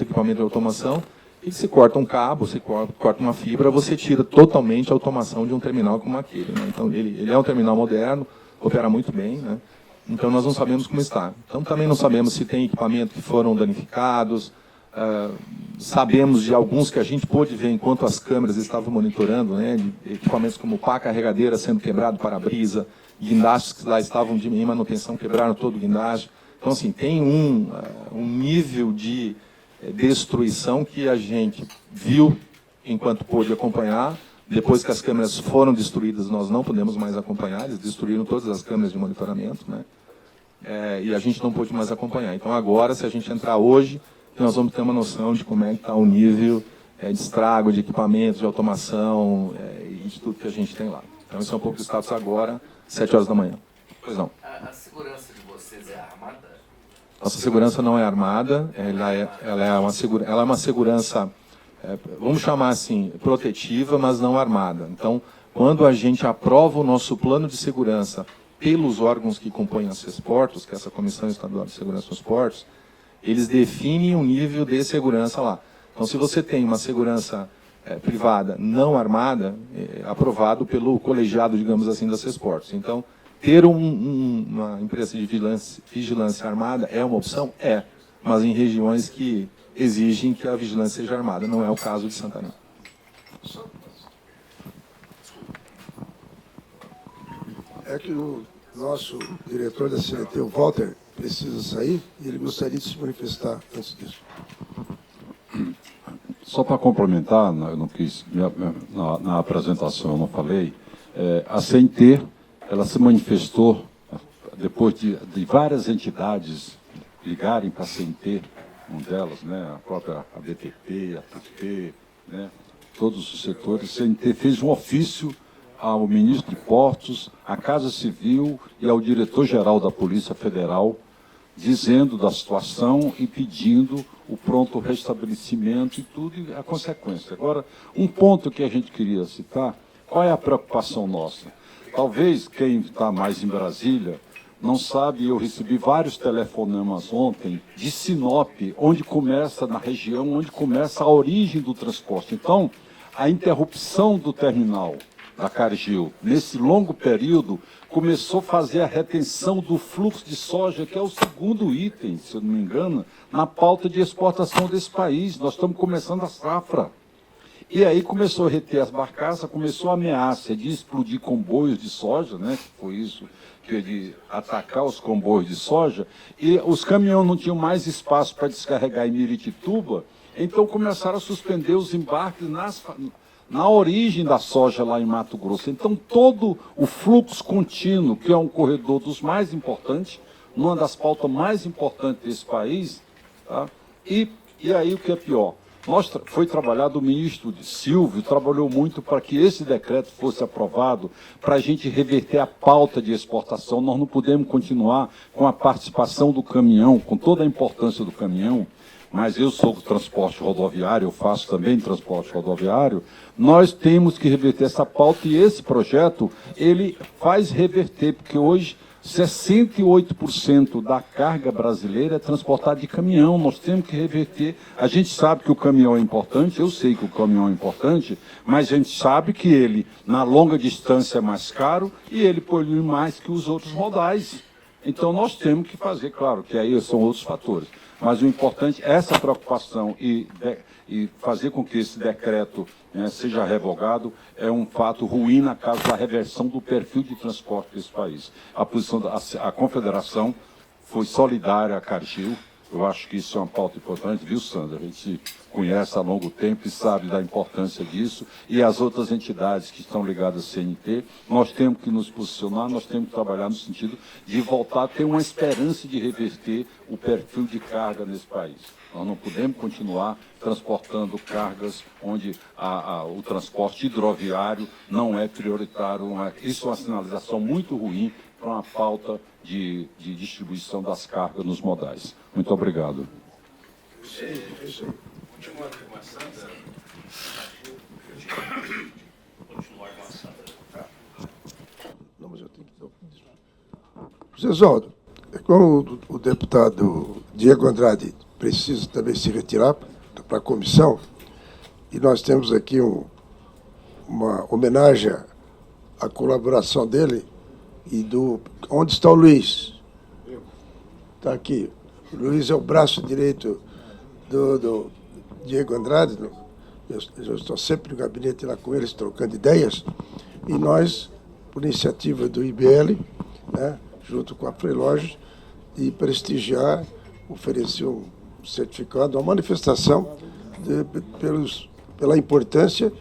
equipamento de automação, e se corta um cabo, se corta uma fibra, você tira totalmente a automação de um terminal como aquele, né? Então ele é um terminal moderno, opera muito bem, né? Então nós não sabemos como está. Então também não sabemos se tem equipamentos que foram danificados. Sabemos de alguns que a gente pôde ver enquanto as câmeras estavam monitorando, né, de equipamentos como pá carregadeira sendo quebrado, para-brisa, guindastes que lá estavam em manutenção, quebraram todo o guindaste. Então, assim, tem um nível de destruição que a gente viu enquanto pôde acompanhar. Depois que as câmeras foram destruídas, nós não podemos mais acompanhar, eles destruíram todas as câmeras de monitoramento, né, e a gente não pôde mais acompanhar. Então, agora, se a gente entrar hoje, nós vamos ter uma noção de como é que está o nível de estrago, de equipamentos, de automação e de tudo que a gente tem lá. Então, esse é um pouco do status agora, 7 horas da manhã. Pois não. A segurança de vocês é armada? Nossa segurança não é armada, ela é uma segurança, vamos chamar assim, protetiva, mas não armada. Então, quando a gente aprova o nosso plano de segurança pelos órgãos que compõem as CESPORTOS, que é essa Comissão Estadual de Segurança dos Portos, eles definem um nível de segurança lá. Então, se você tem uma segurança privada não armada, aprovado pelo colegiado, digamos assim, das CESPORTOS. Então, ter uma empresa de vigilância armada é uma opção? É, mas em regiões que exigem que a vigilância seja armada. Não é o caso de Santarém. É que o nosso diretor da CNT, o Walter, precisa sair e ele gostaria de se manifestar antes disso. Só para complementar, eu não quis, na apresentação eu não falei, a CNT, ela se manifestou, depois de várias entidades ligarem para a CNT, uma delas, né, a própria ABTP, a TP, né, todos os setores, a CNT fez um ofício ao ministro de Portos, à Casa Civil e ao diretor-geral da Polícia Federal, dizendo da situação e pedindo o pronto restabelecimento e tudo, e a consequência. Agora, um ponto que a gente queria citar, qual é a preocupação nossa? Talvez quem está mais em Brasília não sabe, eu recebi vários telefonemas ontem de Sinop, onde começa, na região, onde começa a origem do transporte. Então, a interrupção do terminal da Cargill, nesse longo período, começou a fazer a retenção do fluxo de soja, que é o segundo item, se eu não me engano, na pauta de exportação desse país. Nós estamos começando a safra. E aí começou a reter as barcaças, começou a ameaça de explodir comboios de soja, né, que foi isso, que de atacar os comboios de soja, e os caminhões não tinham mais espaço para descarregar em Miritituba, então começaram a suspender os embarques na origem da soja lá em Mato Grosso. Então todo o fluxo contínuo, que é um corredor dos mais importantes, uma das pautas mais importantes desse país, tá? E aí o que é pior? Foi trabalhado, o ministro Silvio trabalhou muito para que esse decreto fosse aprovado, para a gente reverter a pauta de exportação. Nós não podemos continuar com a participação do caminhão, com toda a importância do caminhão, mas eu sou do transporte rodoviário, eu faço também transporte rodoviário. Nós temos que reverter essa pauta e esse projeto, ele faz reverter, porque hoje 68% da carga brasileira é transportada de caminhão. Nós temos que reverter. A gente sabe que o caminhão é importante, eu sei que o caminhão é importante, mas a gente sabe que ele, na longa distância, é mais caro e ele polui mais que os outros modais. Então nós temos que fazer, claro, que aí são outros fatores. Mas o importante é essa preocupação e fazer com que esse decreto, né, seja revogado, é um fato ruim na caso da reversão do perfil de transporte desse país. A posição a Confederação foi solidária a Cargill. Eu acho que isso é uma pauta importante, viu, Sandra? A gente se conhece há longo tempo e sabe da importância disso. E as outras entidades que estão ligadas à CNT, nós temos que nos posicionar, nós temos que trabalhar no sentido de voltar a ter uma esperança de reverter o perfil de carga nesse país. Nós não podemos continuar transportando cargas onde o transporte hidroviário não é prioritário. Isso é uma sinalização muito ruim para uma pauta de distribuição das cargas nos modais. Muito obrigado. José Oswaldo, como o deputado Diego Andrade precisa também se retirar para a comissão, e nós temos aqui uma homenagem à colaboração dele e do... Onde está o Luiz? Está aqui. O Luiz é o braço direito do Diego Andrade. Eu estou sempre no gabinete lá com eles, trocando ideias, e nós, por iniciativa do IBL, né, junto com a Freilogis, e prestigiar, oferecer um certificado, uma manifestação pela importância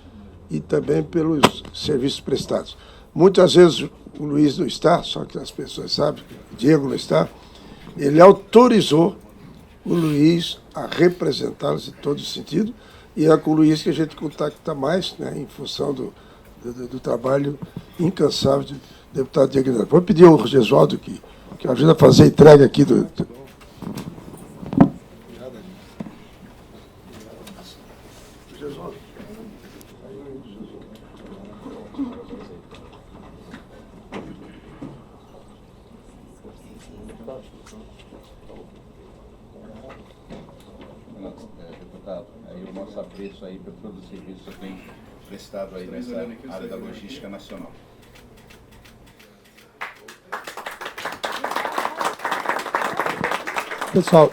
e também pelos serviços prestados. Muitas vezes o Luiz não está, só que as pessoas sabem, o Diego não está, ele autorizou o Luiz a representá-los em todo sentido, e é com o Luiz que a gente contacta mais, né, em função do trabalho incansável do deputado Diego Andrade. Vou pedir ao Gesualdo que ajuda a fazer a entrega aqui do... Deputado, aí o nosso apreço aí por todo o serviço que tem prestado aí nessa área da logística nacional. Pessoal,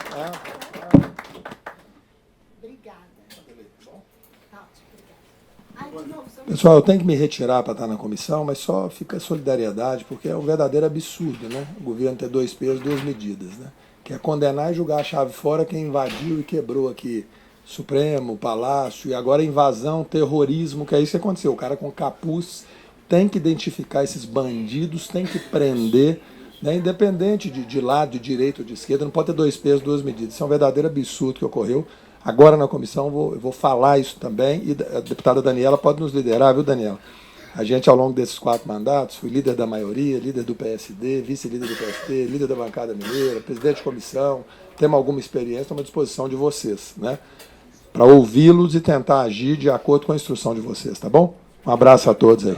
eu tenho que me retirar para estar na comissão, mas só fica a solidariedade, porque é um verdadeiro absurdo, né? O governo ter 2 pesos, 2 medidas, né? Que é condenar e jogar a chave fora quem invadiu e quebrou aqui Supremo, Palácio, e agora invasão, terrorismo, que é isso que aconteceu. O cara com capuz tem que identificar esses bandidos, tem que prender, né? Independente de lado, de direita ou de esquerda, não pode ter 2 pesos, 2 medidas. Isso é um verdadeiro absurdo que ocorreu. Agora na comissão eu vou falar isso também, e a deputada Daniela pode nos liderar, viu, Daniela? A gente, ao longo desses 4 mandatos, fui líder da maioria, líder do PSD, vice-líder do PSD, líder da bancada mineira, presidente de comissão, temos alguma experiência, estamos à disposição de vocês, né? Para ouvi-los e tentar agir de acordo com a instrução de vocês, tá bom? Um abraço a todos aí.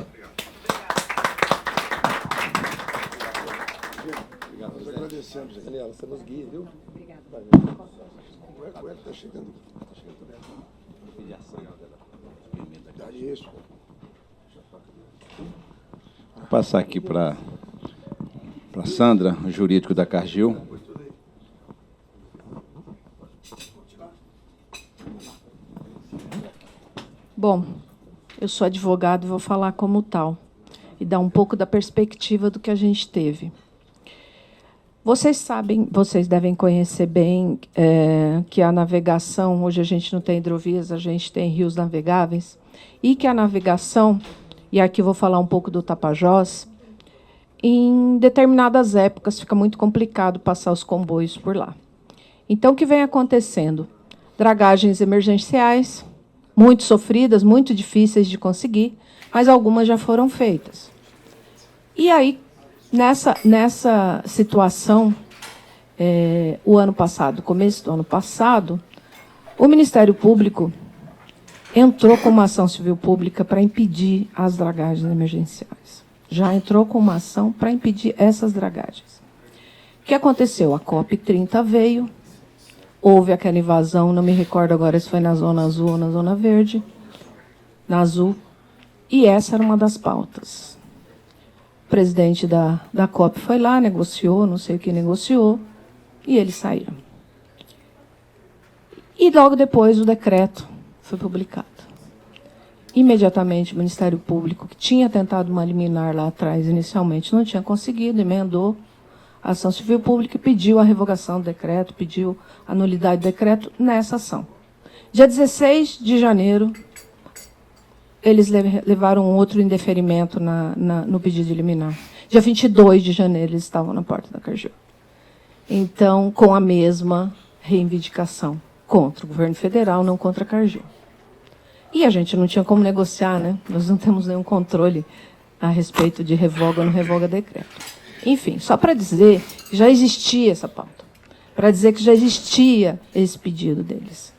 Nós agradecemos. Daniela, você nos guia, viu? Obrigada. Está chegando. Isso. Vou passar aqui para Sandra, o jurídico da Cargill. Bom, eu sou advogado e vou falar como tal, e dar um pouco da perspectiva do que a gente teve. Vocês sabem, vocês devem conhecer bem que a navegação, hoje a gente não tem hidrovias, a gente tem rios navegáveis, e que a navegação, e aqui eu vou falar um pouco do Tapajós, em determinadas épocas fica muito complicado passar os comboios por lá. Então, o que vem acontecendo? Dragagens emergenciais, muito sofridas, muito difíceis de conseguir, mas algumas já foram feitas. E aí, nessa situação, o ano passado, começo do ano passado, o Ministério Público entrou com uma ação civil pública para impedir as dragagens emergenciais. Já entrou com uma ação para impedir essas dragagens. O que aconteceu? A COP30 veio, houve aquela invasão, não me recordo agora se foi na Zona Azul ou na Zona Verde, na Azul, e essa era uma das pautas. O presidente da COP foi lá, negociou, não sei o que negociou, e eles saíram. E logo depois o decreto foi publicado. Imediatamente o Ministério Público, que tinha tentado uma liminar lá atrás, inicialmente não tinha conseguido, emendou a ação civil pública e pediu a revogação do decreto, pediu a nulidade do decreto nessa ação. Dia 16 de janeiro, eles levaram outro indeferimento no pedido de liminar. Dia 22 de janeiro, eles estavam na porta da Cargill. Então, com a mesma reivindicação contra o governo federal, não contra a Cargill. E a gente não tinha como negociar, né? Nós não temos nenhum controle a respeito de revoga ou não revoga decreto. Enfim, só para dizer que já existia essa pauta, para dizer que já existia esse pedido deles.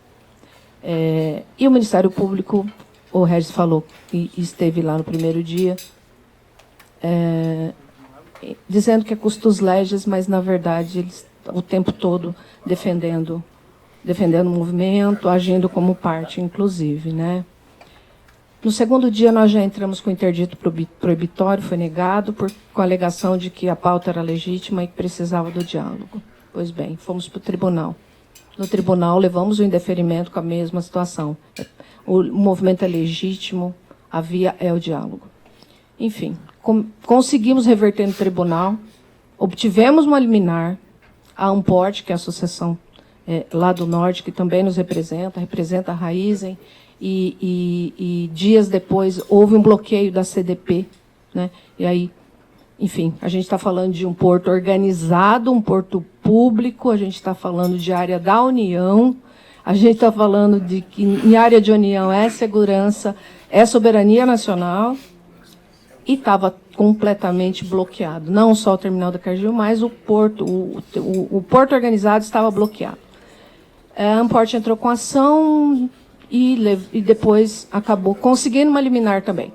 E o Ministério Público, o Regis falou, e esteve lá no primeiro dia, dizendo que é custos legis, mas, na verdade, eles o tempo todo defendendo o movimento, agindo como parte, inclusive, né? No segundo dia, nós já entramos com interdito proibitório, foi negado com a alegação de que a pauta era legítima e que precisava do diálogo. Pois bem, fomos para o tribunal. No tribunal, levamos o indeferimento com a mesma situação. O movimento é legítimo, a via é o diálogo. Enfim, conseguimos reverter no tribunal, obtivemos uma liminar, a Amport, que é a associação lá do Norte, que também nos representa a Raizen, e dias depois houve um bloqueio da CDP, né? E aí, enfim, a gente está falando de um porto organizado, um porto público, a gente está falando de área da União, a gente está falando de que em área de União é segurança, é soberania nacional, e estava completamente bloqueado. Não só o terminal da Cargill, mas o porto, o porto organizado estava bloqueado. A Amport entrou com ação e depois acabou conseguindo uma liminar também.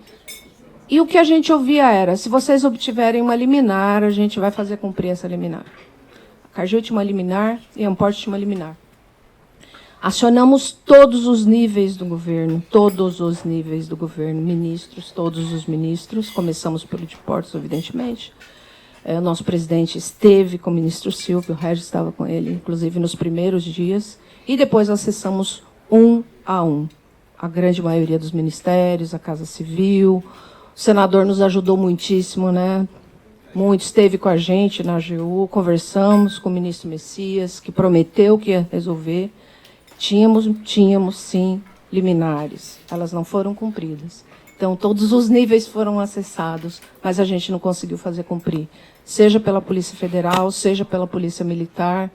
E o que a gente ouvia era, se vocês obtiverem uma liminar, a gente vai fazer cumprir essa liminar. A Cargill tinha uma liminar e a Amport tinha uma liminar. Acionamos todos os níveis do governo, ministros, todos os ministros, começamos pelo de Portos, evidentemente. O nosso presidente esteve com o ministro Silvio, o Regis estava com ele, inclusive nos primeiros dias, e depois acessamos um a um. A grande maioria dos ministérios, a Casa Civil, o senador nos ajudou muitíssimo, né? Muito, esteve com a gente na AGU, conversamos com o ministro Messias, que prometeu que ia resolver. Tínhamos sim, liminares. Elas não foram cumpridas. Então, todos os níveis foram acessados, mas a gente não conseguiu fazer cumprir. Seja pela Polícia Federal, seja pela Polícia Militar.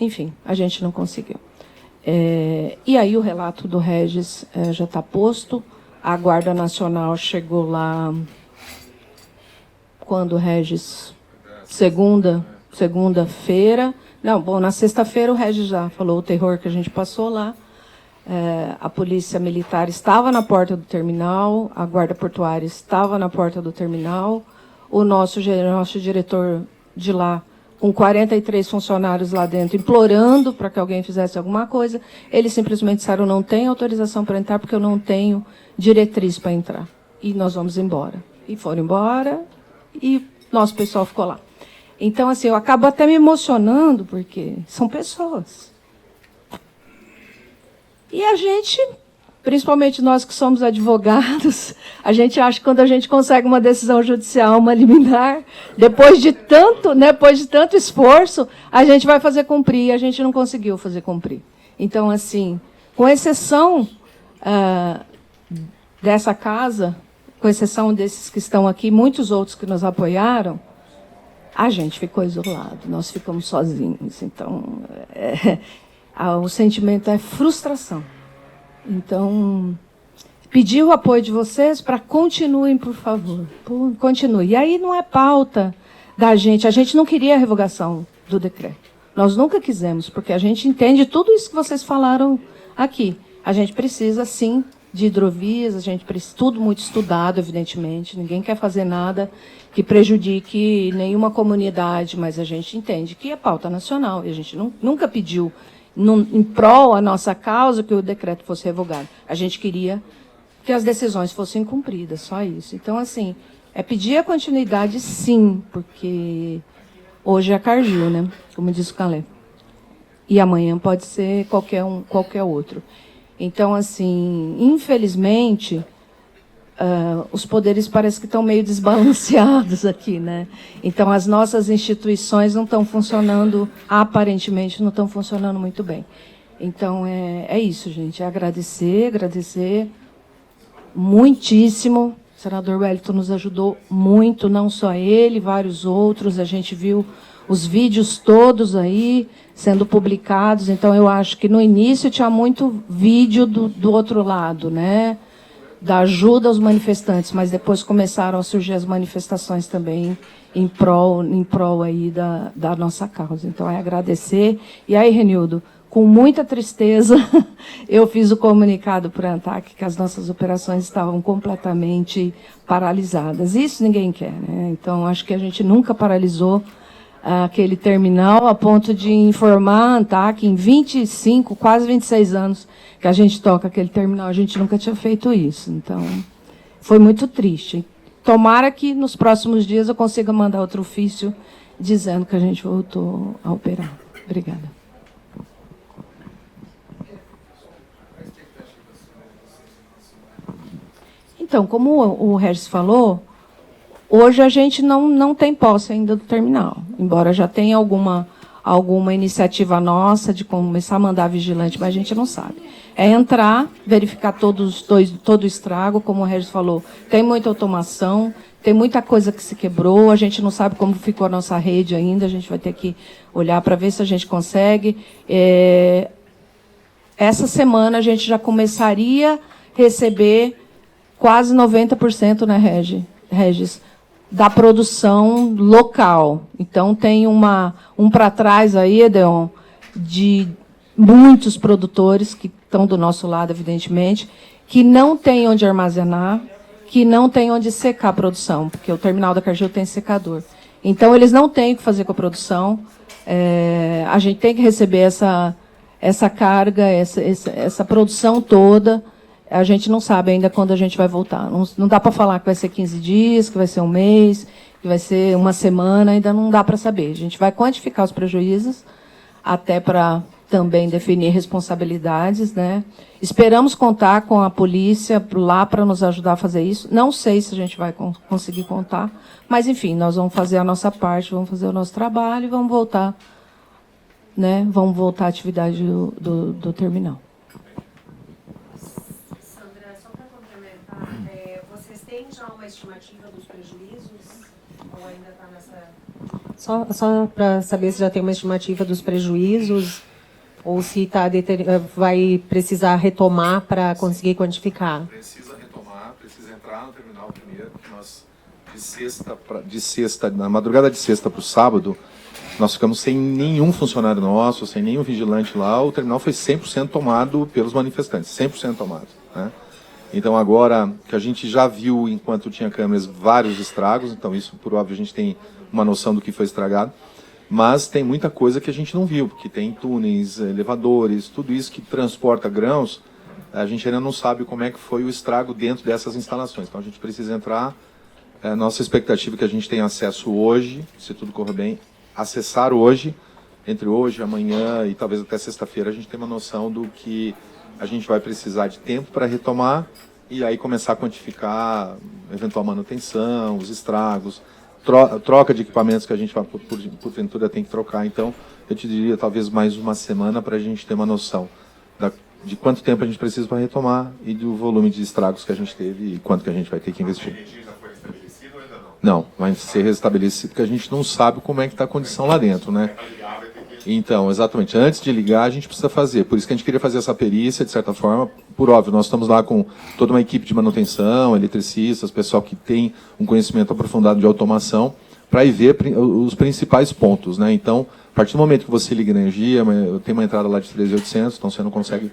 Enfim, a gente não conseguiu. E aí o relato do Regis já está posto. A Guarda Nacional chegou lá quando o Regis... Segunda-feira. Não, bom, na sexta-feira o Regis já falou o terror que a gente passou lá. A Polícia Militar estava na porta do terminal, a Guarda Portuária estava na porta do terminal, o nosso diretor de lá, com 43 funcionários lá dentro, implorando para que alguém fizesse alguma coisa, eles simplesmente disseram, não tenho autorização para entrar porque eu não tenho diretriz para entrar. E nós vamos embora. E foram embora e nosso pessoal ficou lá. Então, assim, eu acabo até me emocionando, porque são pessoas. E a gente principalmente nós que somos advogados, a gente acha que quando a gente consegue uma decisão judicial, uma liminar, depois de tanto esforço, a gente vai fazer cumprir, e a gente não conseguiu fazer cumprir. Então, assim, com exceção dessa casa, com exceção desses que estão aqui, muitos outros que nos apoiaram, a gente ficou isolado, nós ficamos sozinhos. Então, o sentimento é frustração. Então, pedir o apoio de vocês para continuem, por favor. Continue. E aí não é pauta da gente. A gente não queria a revogação do decreto. Nós nunca quisemos, porque a gente entende tudo isso que vocês falaram aqui. A gente precisa, sim, de hidrovias, a gente precisa, tudo muito estudado, evidentemente. Ninguém quer fazer nada que prejudique nenhuma comunidade, mas a gente entende que é pauta nacional. E a gente nunca pediu em prol a nossa causa que o decreto fosse revogado. A gente queria que as decisões fossem cumpridas, só isso. Então, assim, é pedir a continuidade, sim, porque hoje é a Cargill, né? Como disse o Calé. E amanhã pode ser qualquer outro. Então, assim, infelizmente, os poderes parecem que estão meio desbalanceados aqui, né? Então, as nossas instituições não estão funcionando, aparentemente, não estão funcionando muito bem. Então, é isso, gente. É agradecer muitíssimo. O senador Wellington nos ajudou muito, não só ele, vários outros. A gente viu os vídeos todos aí sendo publicados. Então, eu acho que no início tinha muito vídeo do outro lado, né? Da ajuda aos manifestantes, mas depois começaram a surgir as manifestações também em prol aí da nossa causa. Então, é agradecer. E aí, Renildo, com muita tristeza, eu fiz o comunicado para a ANTAC que as nossas operações estavam completamente paralisadas. Isso ninguém quer, né? Então, acho que a gente nunca paralisou aquele terminal a ponto de informar a ANTAC em 25, quase 26 anos que a gente toca aquele terminal, a gente nunca tinha feito isso. Então, foi muito triste. Tomara que nos próximos dias eu consiga mandar outro ofício dizendo que a gente voltou a operar. Obrigada. Então, como o Regis falou, hoje a gente não tem posse ainda do terminal, embora já tenha alguma iniciativa nossa de começar a mandar vigilante, mas a gente não sabe. É entrar, verificar todo o estrago, como o Regis falou, tem muita automação, tem muita coisa que se quebrou, a gente não sabe como ficou a nossa rede ainda, a gente vai ter que olhar para ver se a gente consegue. Essa semana a gente já começaria a receber quase 90%, né, Regis, da produção local. Então, tem um para trás aí, Edeon, de muitos produtores que estão do nosso lado, evidentemente, que não tem onde armazenar, que não tem onde secar a produção, porque o terminal da Cargill tem secador. Então, eles não têm o que fazer com a produção. A gente tem que receber essa carga, essa produção toda. A gente não sabe ainda quando a gente vai voltar. Não dá para falar que vai ser 15 dias, que vai ser um mês, que vai ser uma semana, ainda não dá para saber. A gente vai quantificar os prejuízos, até para também definir responsabilidades, né? Esperamos contar com a polícia lá para nos ajudar a fazer isso. Não sei se a gente vai conseguir contar, mas, enfim, nós vamos fazer a nossa parte, vamos fazer o nosso trabalho e vamos voltar, né? Vamos voltar à atividade do terminal. Vocês têm já uma estimativa dos prejuízos? Ou ainda está nessa... Só para saber se já tem uma estimativa dos prejuízos ou se vai precisar retomar para conseguir quantificar? Precisa retomar, precisa entrar no terminal primeiro, que nós, de sexta, na madrugada de sexta para o sábado, nós ficamos sem nenhum funcionário nosso, sem nenhum vigilante lá, o terminal foi 100% tomado pelos manifestantes, 100% tomado, né? Então, agora que a gente já viu, enquanto tinha câmeras, vários estragos, então isso, por óbvio, a gente tem uma noção do que foi estragado, mas tem muita coisa que a gente não viu, porque tem túneis, elevadores, tudo isso que transporta grãos, a gente ainda não sabe como é que foi o estrago dentro dessas instalações. Então, a gente precisa entrar, nossa expectativa é que a gente tenha acesso hoje, se tudo correr bem, acessar hoje, entre hoje, amanhã e talvez até sexta-feira, a gente tem uma noção do que a gente vai precisar de tempo para retomar e aí começar a quantificar eventual manutenção, os estragos, troca de equipamentos que a gente vai, porventura, tem que trocar. Então, eu te diria talvez mais uma semana para a gente ter uma noção de quanto tempo a gente precisa para retomar e do volume de estragos que a gente teve e quanto que a gente vai ter que investir. A energia já foi restabelecida ou ainda não? Não, vai ser restabelecido porque a gente não sabe como é que está a condição lá dentro, né? Então, exatamente, antes de ligar a gente precisa fazer, por isso que a gente queria fazer essa perícia, de certa forma, por óbvio, nós estamos lá com toda uma equipe de manutenção, eletricistas, pessoal que tem um conhecimento aprofundado de automação, para ir ver os principais pontos, né? Então, a partir do momento que você liga a energia, tem uma entrada lá de 13.800, então você não consegue,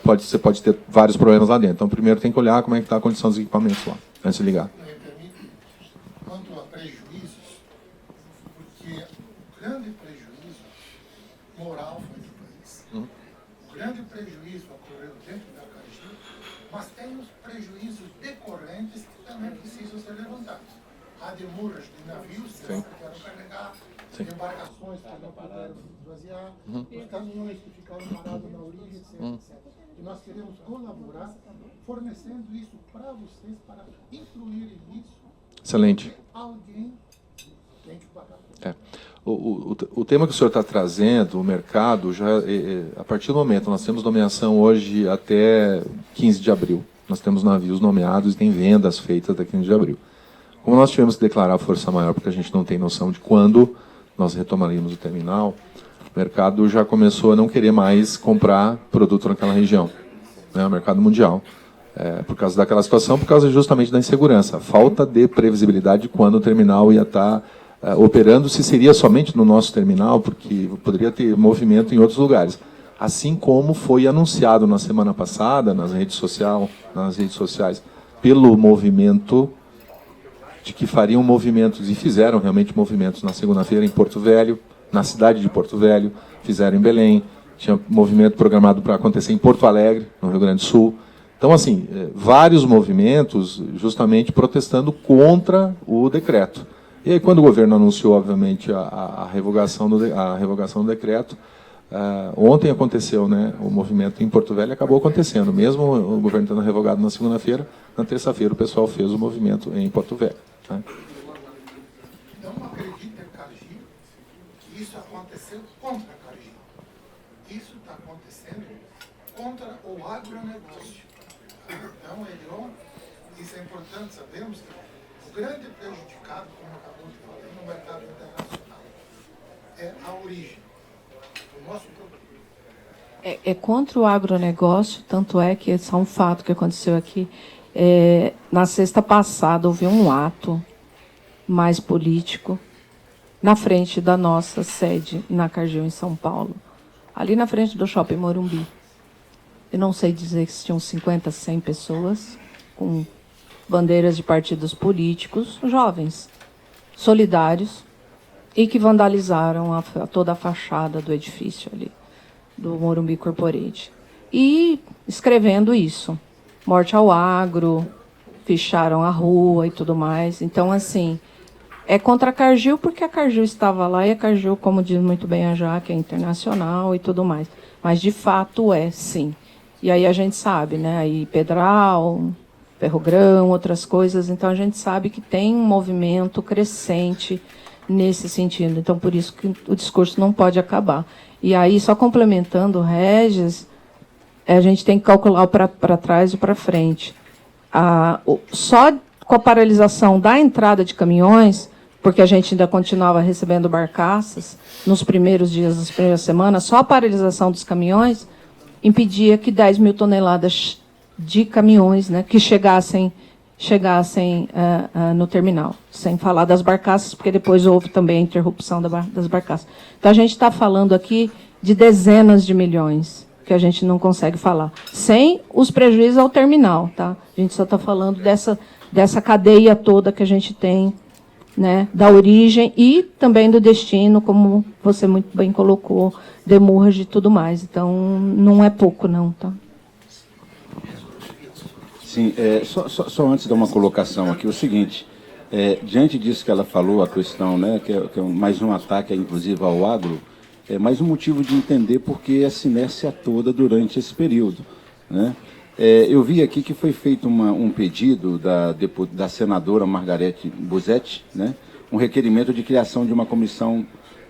você pode ter vários problemas lá dentro. Então, primeiro tem que olhar como é que está a condição dos equipamentos lá, antes de ligar. Quanto a prejuízos, porque o grande prejuízo moral foi do país. O grande prejuízo ocorreu dentro da Cargill, mas tem os prejuízos decorrentes que também precisam ser levantados. Há demurras de navios que não puderam carregar, embarcações que não puderam esvaziar, os caminhões que ficaram parados na origem, etc. E nós queremos colaborar fornecendo isso para vocês, para incluírem isso. Excelente. Alguém tem que pagar. O tema que o senhor está trazendo, o mercado, já a partir do momento, nós temos nomeação hoje até 15 de abril. Nós temos navios nomeados e tem vendas feitas até 15 de abril. Como nós tivemos que declarar força maior, porque a gente não tem noção de quando nós retomaríamos o terminal, o mercado já começou a não querer mais comprar produto naquela região, né, o mercado mundial. Por causa daquela situação, por causa justamente da insegurança, a falta de previsibilidade de quando o terminal ia estar operando, se seria somente no nosso terminal, porque poderia ter movimento em outros lugares. Assim como foi anunciado na semana passada, nas redes sociais, pelo movimento de que fariam movimentos, e fizeram realmente movimentos na segunda-feira em Porto Velho, na cidade de Porto Velho, fizeram em Belém, tinha movimento programado para acontecer em Porto Alegre, no Rio Grande do Sul. Então, assim, vários movimentos justamente protestando contra o decreto. E aí, quando o governo anunciou, obviamente, a revogação do decreto, ontem aconteceu, né, o movimento em Porto Velho acabou acontecendo. Mesmo o governo tendo revogado na segunda-feira, na terça-feira o pessoal fez o movimento em Porto Velho. Né? Não acredita, Cargill, que isso aconteceu contra a Cargill. Isso está acontecendo contra o agronegócio. Então, isso é importante, sabemos que o grande prejudicado, como acabou de falar, no mercado internacional é a origem do nosso produto. É contra o agronegócio, tanto é que esse é um fato que aconteceu aqui. Na sexta passada houve um ato mais político na frente da nossa sede na Cargill, em São Paulo, ali na frente do Shopping Morumbi. Eu não sei dizer se tinham 50, 100 pessoas com bandeiras de partidos políticos, jovens, solidários, e que vandalizaram toda a fachada do edifício ali, do Morumbi Corporate. E escrevendo isso, morte ao agro, fecharam a rua e tudo mais. Então, assim, é contra a Cargill porque a Cargill estava lá e a Cargill, como diz muito bem a Jaque, é internacional e tudo mais. Mas, de fato, sim. E aí a gente sabe, né? Aí Pedral, Ferrogrão, outras coisas. Então, a gente sabe que tem um movimento crescente nesse sentido. Então, por isso que o discurso não pode acabar. E aí, só complementando o Regis, a gente tem que calcular para trás e para frente. Só com a paralisação da entrada de caminhões, porque a gente ainda continuava recebendo barcaças nos primeiros dias, nas primeiras semanas, só a paralisação dos caminhões impedia que 10 mil toneladas de caminhões, né, que chegassem no terminal, sem falar das barcaças, porque depois houve também a interrupção das barcaças. Então, a gente está falando aqui de dezenas de milhões, que a gente não consegue falar, sem os prejuízos ao terminal. Tá? A gente só está falando dessa cadeia toda que a gente tem, né, da origem e também do destino, como você muito bem colocou, demurras e tudo mais. Então, não é pouco, não. Tá? Sim, só antes de uma colocação aqui, o seguinte, diante disso que ela falou, a questão, né, que é mais um ataque, inclusive, ao agro, é mais um motivo de entender por que essa inércia toda durante esse período. né? Eu vi aqui que foi feito um pedido da senadora Margarete Busetti, né? Um requerimento de criação de uma comissão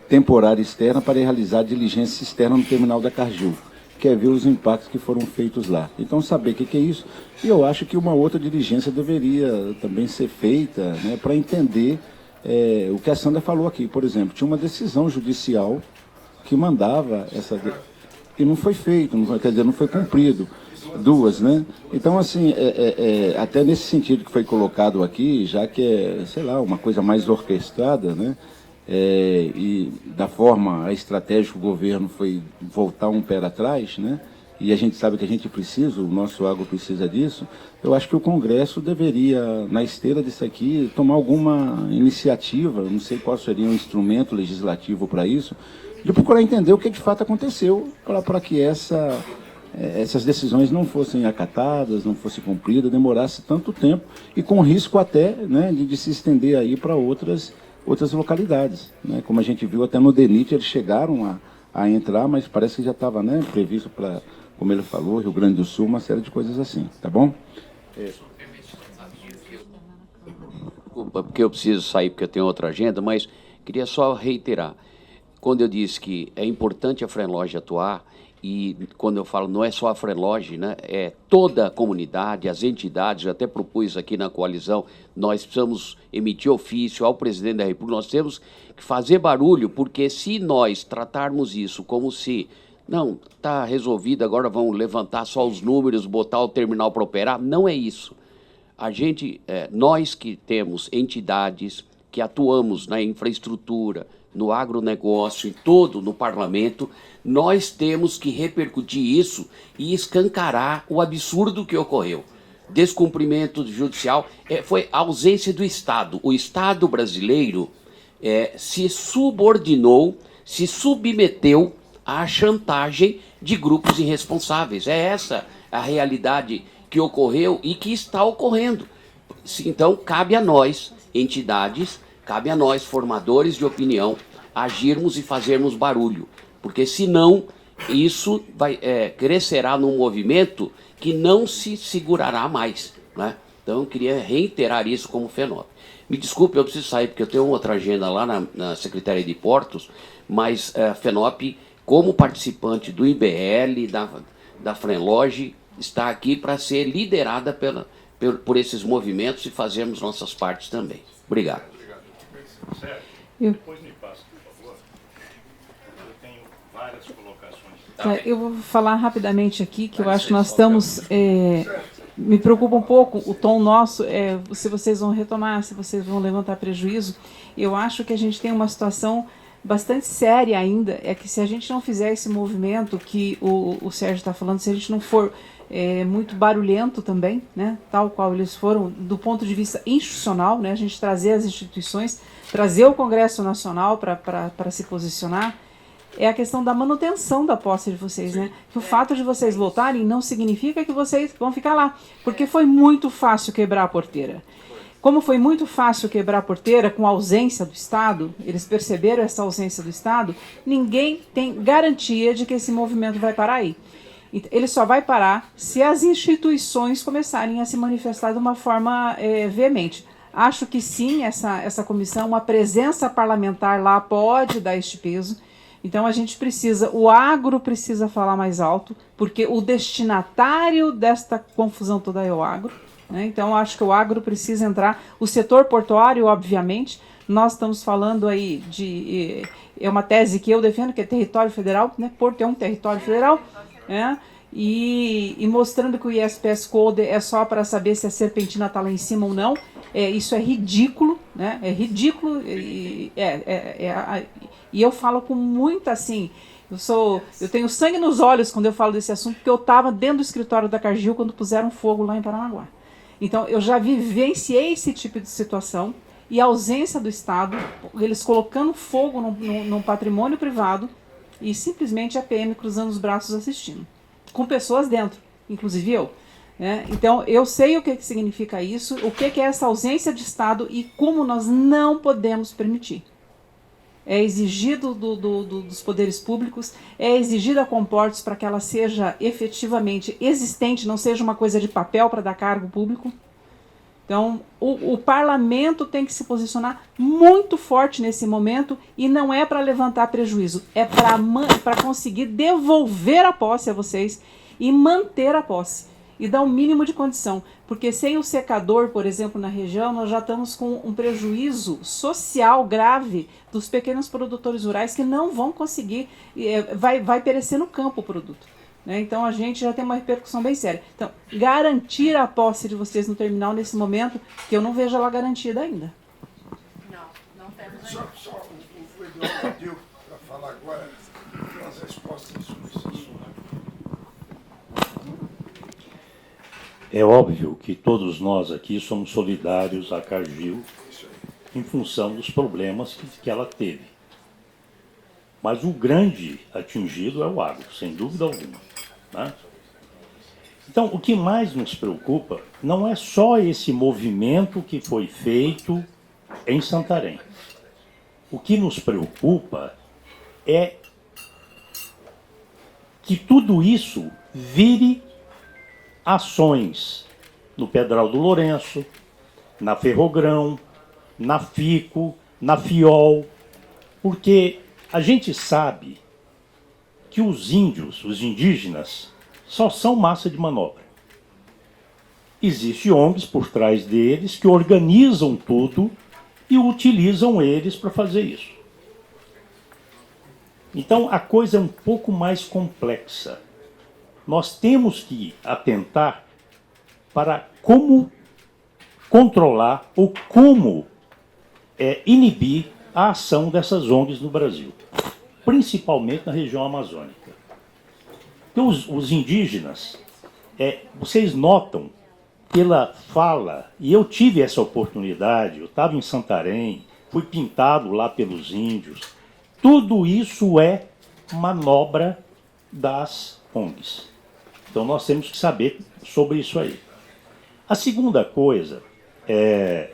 temporária externa para realizar diligência externa no terminal da Cargill. Quer ver os impactos que foram feitos lá. Então, saber o que é isso. E eu acho que uma outra diligência deveria também ser feita, né, para entender o que a Sandra falou aqui. Por exemplo, tinha uma decisão judicial que mandava essa... E não foi feito, quer dizer, não foi cumprido. Duas, né? Então, assim, até nesse sentido que foi colocado aqui, já que é, sei lá, uma coisa mais orquestrada, né? E da forma, a estratégia que o governo foi voltar um pé atrás, né? E a gente sabe que a gente precisa, o nosso agro precisa disso. Eu acho que o Congresso deveria, na esteira disso aqui, tomar alguma iniciativa, não sei qual seria um instrumento legislativo para isso, de procurar entender o que de fato aconteceu para que essas decisões não fossem acatadas, não fossem cumpridas, demorasse tanto tempo e com risco até, né, de se estender aí para outras localidades, né? Como a gente viu até no DENIT, eles chegaram a entrar, mas parece que já estava, né, previsto para, como ele falou, Rio Grande do Sul, uma série de coisas assim, tá bom? Desculpa, porque eu preciso sair, porque eu tenho outra agenda, mas queria só reiterar. Quando eu disse que é importante a Frenlog atuar, e quando eu falo não é só a Frenlog, né, é toda a comunidade, as entidades, eu até propus aqui na coalizão, nós precisamos emitir ofício ao presidente da República, nós temos que fazer barulho, porque se nós tratarmos isso como se, não, está resolvido, agora vamos levantar só os números, botar o terminal para operar, não é isso. A gente, nós que temos entidades, que atuamos na infraestrutura, no agronegócio, em todo, no parlamento, nós temos que repercutir isso e escancarar o absurdo que ocorreu. Descumprimento judicial, foi a ausência do Estado. O Estado brasileiro se subordinou, se submeteu à chantagem de grupos irresponsáveis. É essa a realidade que ocorreu e que está ocorrendo. Então, cabe a nós, entidades, cabe a nós, formadores de opinião, agirmos e fazermos barulho, porque senão isso crescerá num movimento que não se segurará mais, né? Então eu queria reiterar isso como FENOP. Me desculpe, eu preciso sair porque eu tenho outra agenda lá na Secretaria de Portos, mas a FENOP, como participante do IBL, da Frenlog, está aqui para ser liderada por esses movimentos e fazermos nossas partes também. Obrigado. Depois me passa, por favor. Eu tenho várias colocações. Eu vou falar rapidamente aqui, que eu acho que nós estamos... me preocupa um pouco o tom nosso, se vocês vão retomar, se vocês vão levantar prejuízo. Eu acho que a gente tem uma situação bastante séria ainda, é que se a gente não fizer esse movimento que o Sérgio está falando, se a gente não for muito barulhento também, né, tal qual eles foram, do ponto de vista institucional, né, a gente trazer as instituições, trazer o Congresso Nacional para se posicionar, é a questão da manutenção da posse de vocês, né? Que o fato de vocês votarem não significa que vocês vão ficar lá, porque foi muito fácil quebrar a porteira. Como foi muito fácil quebrar a porteira com a ausência do Estado, eles perceberam essa ausência do Estado, ninguém tem garantia de que esse movimento vai parar aí. Ele só vai parar se as instituições começarem a se manifestar de uma forma veemente. Acho que sim, essa comissão, a presença parlamentar lá pode dar este peso. Então a gente precisa, o agro precisa falar mais alto, porque o destinatário desta confusão toda é o agro, né? Então acho que o agro precisa entrar, o setor portuário, obviamente, nós estamos falando aí de, é uma tese que eu defendo, que é território federal, né? Porto é um território federal, né? E mostrando que o ISPS Code é só para saber se a serpentina está lá em cima ou não, isso é ridículo, né? É ridículo, e eu falo com muita, assim, eu tenho sangue nos olhos quando eu falo desse assunto, porque eu estava dentro do escritório da Cargill quando puseram fogo lá em Paranaguá. Então, eu já vivenciei esse tipo de situação, e a ausência do Estado, eles colocando fogo num patrimônio privado, e simplesmente a PM cruzando os braços assistindo, com pessoas dentro, inclusive eu. Então, eu sei o que significa isso, o que é essa ausência de Estado e como nós não podemos permitir. é exigido dos poderes públicos, é exigido a Comportos para que ela seja efetivamente existente, não seja uma coisa de papel para dar cargo público. Então, o parlamento tem que se posicionar muito forte nesse momento, e não é para levantar prejuízo, é para conseguir devolver a posse a vocês e manter a posse, e dar um mínimo de condição. Porque sem o secador, por exemplo, na região, nós já estamos com um prejuízo social grave dos pequenos produtores rurais que não vão conseguir, vai perecer no campo o produto. Né? Então a gente já tem uma repercussão bem séria. Então, garantir a posse de vocês no terminal nesse momento, que eu não vejo ela garantida ainda. Não temos ainda. Só o Eduardo pediu para falar agora as respostas sobre esse assunto. É óbvio que todos nós aqui somos solidários à Cargill em função dos problemas que ela teve. Mas o grande atingido é o agro, sem dúvida alguma. Né? Então, o que mais nos preocupa não é só esse movimento que foi feito em Santarém. O que nos preocupa é que tudo isso vire ações no Pedral do Lourenço, na Ferrogrão, na FICO, na FIOL, porque a gente sabe que os índios, os indígenas, só são massa de manobra. Existem ONGs por trás deles que organizam tudo e utilizam eles para fazer isso. Então a coisa é um pouco mais complexa. Nós temos que atentar para como controlar ou como inibir a ação dessas ONGs no Brasil, principalmente na região amazônica. Então, os indígenas, vocês notam pela fala, e eu tive essa oportunidade, eu estava em Santarém, fui pintado lá pelos índios, tudo isso é manobra das ONGs. Então nós temos que saber sobre isso aí. A segunda coisa é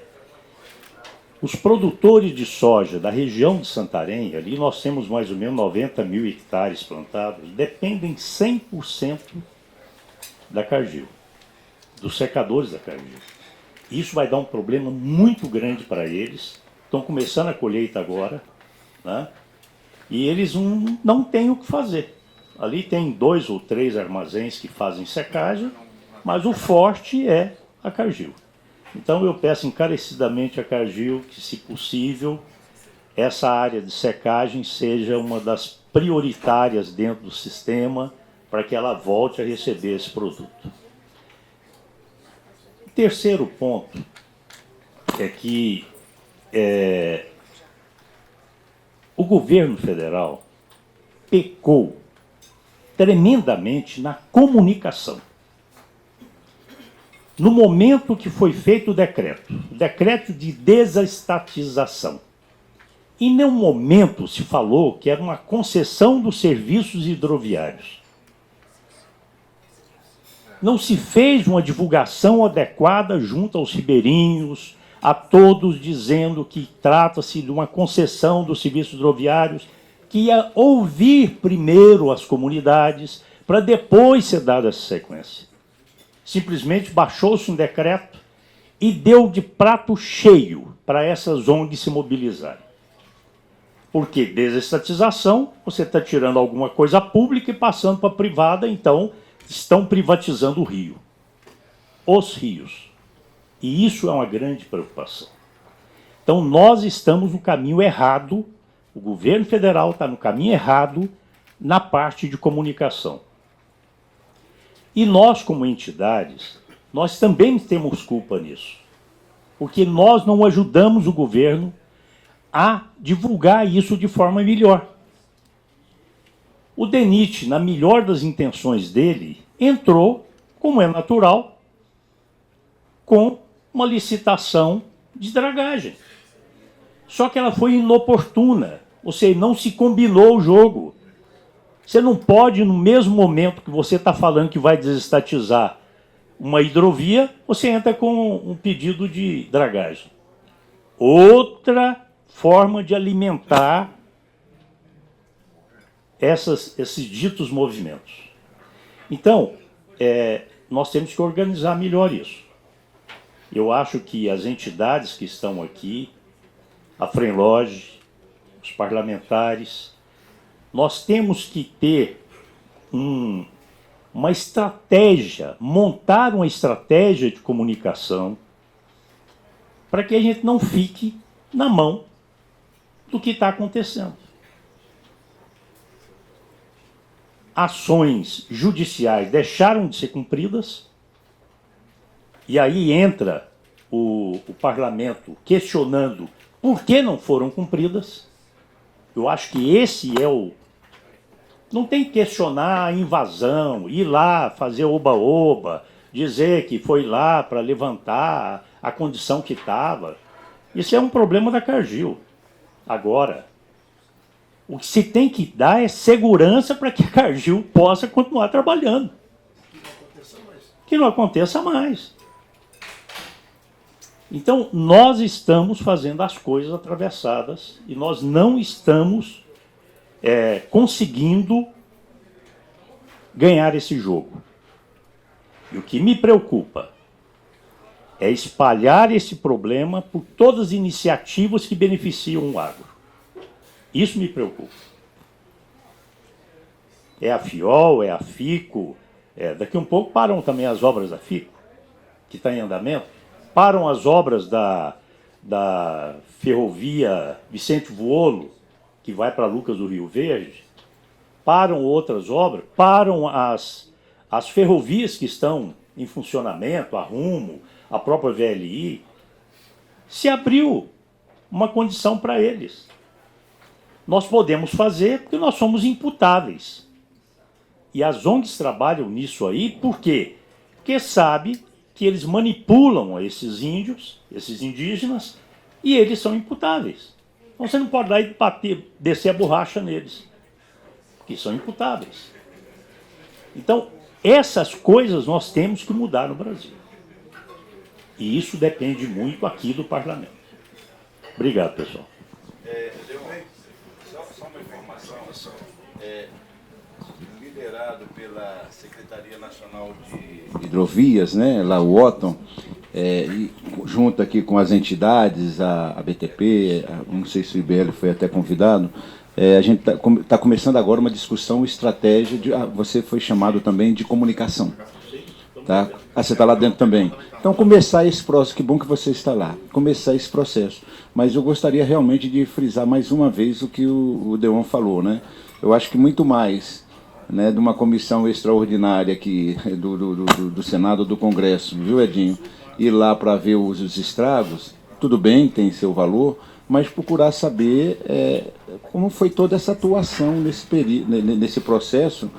os produtores de soja da região de Santarém, ali nós temos mais ou menos 90 mil hectares plantados, dependem 100% da Cargill, dos secadores da Cargill. Isso vai dar um problema muito grande para eles. Estão começando a colheita agora, né? E eles não têm o que fazer. Ali tem 2 ou 3 armazéns que fazem secagem, mas o forte é a Cargill. Então eu peço encarecidamente a Cargill que, se possível, essa área de secagem seja uma das prioritárias dentro do sistema para que ela volte a receber esse produto. O terceiro ponto é que o governo federal pecou tremendamente na comunicação. No momento que foi feito o decreto de desestatização, em nenhum momento se falou que era uma concessão dos serviços hidroviários. Não se fez uma divulgação adequada junto aos ribeirinhos, a todos, dizendo que trata-se de uma concessão dos serviços hidroviários, que ia ouvir primeiro as comunidades, para depois ser dada essa sequência. Simplesmente baixou-se um decreto e deu de prato cheio para essas ONGs se mobilizarem. Porque desestatização, você está tirando alguma coisa pública e passando para a privada, então estão privatizando o rio, os rios. E isso é uma grande preocupação. Então nós estamos no caminho errado, o governo federal está no caminho errado na parte de comunicação. E nós, como entidades, nós também temos culpa nisso, porque nós não ajudamos o governo a divulgar isso de forma melhor. O DENIT, na melhor das intenções dele, entrou, como é natural, com uma licitação de dragagem. Só que ela foi inoportuna, ou seja, não se combinou o jogo. Você não pode, no mesmo momento que você está falando que vai desestatizar uma hidrovia, você entra com um pedido de dragagem. Outra forma de alimentar esses ditos movimentos. Então, nós temos que organizar melhor isso. Eu acho que as entidades que estão aqui, a Frenloge, os parlamentares, nós temos que ter uma estratégia, montar uma estratégia de comunicação para que a gente não fique na mão do que está acontecendo. Ações judiciais deixaram de ser cumpridas, e aí entra o parlamento questionando por que não foram cumpridas. Eu acho que esse é o... Não tem que questionar a invasão, ir lá fazer oba-oba, dizer que foi lá para levantar a condição que estava. Isso é um problema da Cargill. Agora, o que se tem que dar é segurança para que a Cargill possa continuar trabalhando. Que não aconteça mais. Então, nós estamos fazendo as coisas atravessadas e nós não estamos conseguindo ganhar esse jogo. E o que me preocupa é espalhar esse problema por todas as iniciativas que beneficiam o agro. Isso me preocupa. É a FIOL, é a FICO, daqui um pouco param também as obras da FICO, que está em andamento, param as obras da ferrovia Vicente Vuolo, que vai para Lucas do Rio Verde, param outras obras, param as ferrovias que estão em funcionamento, a Rumo, a própria VLI. Se abriu uma condição para eles. Nós podemos fazer porque nós somos imputáveis. E as ONGs trabalham nisso aí, por quê? Porque sabe que eles manipulam esses índios, esses indígenas, e eles são imputáveis. Então você não pode dar e descer a borracha neles, que são imputáveis. Então, essas coisas nós temos que mudar no Brasil. E isso depende muito aqui do parlamento. Obrigado, pessoal. Só uma informação, liderado pela Secretaria Nacional de Hidrovias, né, lá o Otton, junto aqui com as entidades, a BTP, não sei se o IBL foi até convidado, a gente está começando agora uma discussão, estratégia, você foi chamado também de comunicação. Tá? Você está lá dentro também. Então, começar esse processo, que bom que você está lá, começar esse processo. Mas eu gostaria realmente de frisar mais uma vez o que o Deon falou, né? Eu acho que muito mais, né, de uma comissão extraordinária aqui do Senado, do Congresso, viu, Edinho? Ir lá para ver os estragos, tudo bem, tem seu valor, mas procurar saber como foi toda essa atuação nesse processo,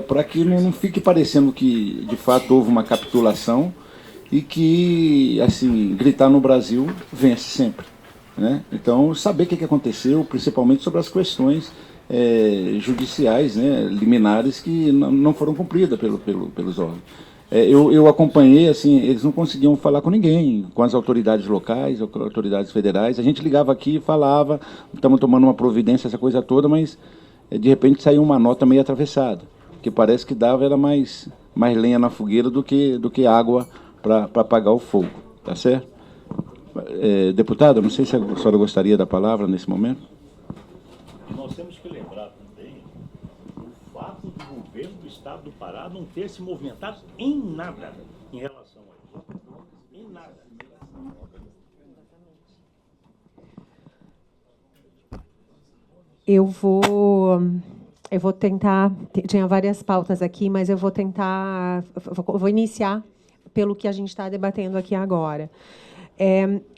para que não fique parecendo que, de fato, houve uma capitulação e que, assim, gritar no Brasil vence sempre, né? Então, saber o que aconteceu, principalmente sobre as questões judiciais, né, liminares, que não foram cumpridas pelos órgãos. Eu acompanhei, assim, eles não conseguiam falar com ninguém, com as autoridades locais, autoridades federais. A gente ligava aqui e falava, estamos tomando uma providência, essa coisa toda, mas de repente saiu uma nota meio atravessada, que parece que dava era mais lenha na fogueira do que água para apagar o fogo, tá certo? Deputado, não sei se a senhora gostaria da palavra nesse momento. Nós temos que lembrar também o fato do governo do Estado do Pará não ter se movimentado em nada em relação a isso. Em nada. Eu vou tentar, tinha várias pautas aqui, mas eu vou tentar, vou iniciar pelo que a gente está debatendo aqui agora.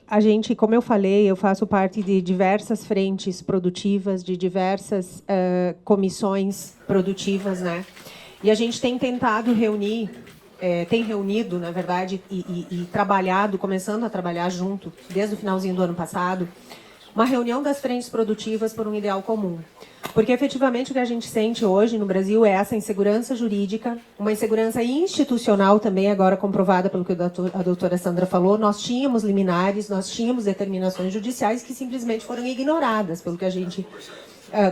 A gente, como eu falei, eu faço parte de diversas frentes produtivas, de diversas comissões produtivas, né? E a gente tem tentado reunir, tem reunido, na verdade, e trabalhado, começando a trabalhar junto, desde o finalzinho do ano passado, uma reunião das frentes produtivas por um ideal comum. Porque, efetivamente, o que a gente sente hoje no Brasil é essa insegurança jurídica, uma insegurança institucional também, agora comprovada pelo que a doutora Sandra falou. Nós tínhamos liminares, nós tínhamos determinações judiciais que simplesmente foram ignoradas, pelo que a gente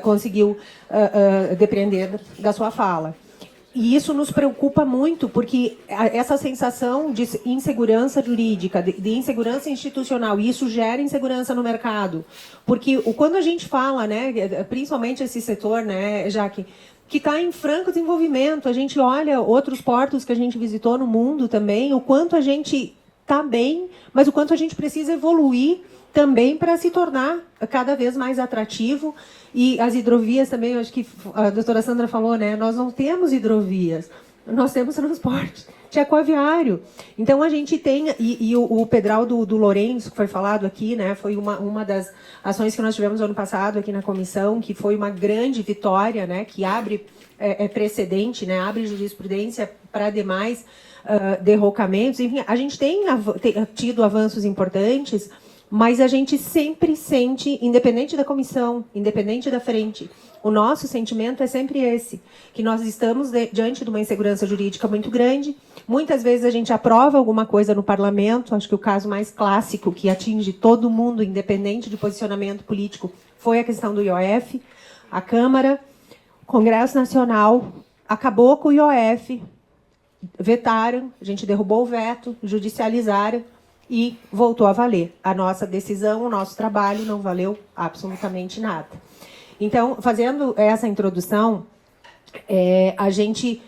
conseguiu depreender da sua fala. E isso nos preocupa muito, porque essa sensação de insegurança jurídica, de insegurança institucional, e isso gera insegurança no mercado. Porque quando a gente fala, né, principalmente esse setor, né, Jaque, que está em franco desenvolvimento, a gente olha outros portos que a gente visitou no mundo também, o quanto a gente está bem, mas o quanto a gente precisa evoluir também para se tornar cada vez mais atrativo. E as hidrovias também, eu acho que a doutora Sandra falou, né? Nós não temos hidrovias, nós temos transporte aquaviário. Então a gente tem, e o Pedral do Lourenço, que foi falado aqui, né? Foi uma das ações que nós tivemos ano passado aqui na comissão, que foi uma grande vitória, né? Que abre precedente, né? Abre jurisprudência para demais derrocamentos. Enfim, a gente tem tido avanços importantes, mas a gente sempre sente, independente da comissão, independente da frente, o nosso sentimento é sempre esse, que nós estamos diante de uma insegurança jurídica muito grande. Muitas vezes a gente aprova alguma coisa no parlamento, acho que o caso mais clássico que atinge todo mundo, independente de posicionamento político, foi a questão do IOF. A Câmara, o Congresso Nacional, acabou com o IOF, vetaram, a gente derrubou o veto, judicializaram, e voltou a valer. A nossa decisão, o nosso trabalho não valeu absolutamente nada. Então, fazendo essa introdução, a gente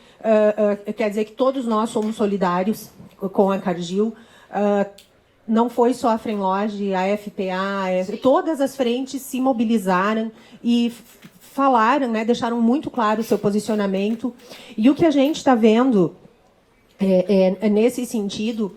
quer dizer que todos nós somos solidários com a Cargill. Não foi só a Frenlog, a FPA, todas as frentes se mobilizaram e falaram, né, deixaram muito claro o seu posicionamento. E o que a gente está vendo nesse sentido,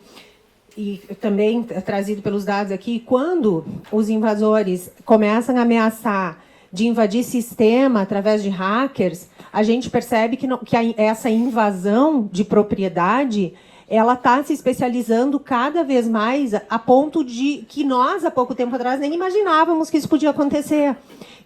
e também trazido pelos dados aqui, quando os invasores começam a ameaçar de invadir sistema através de hackers, a gente percebe que essa invasão de propriedade ela está se especializando cada vez mais a ponto de que nós, há pouco tempo atrás, nem imaginávamos que isso podia acontecer.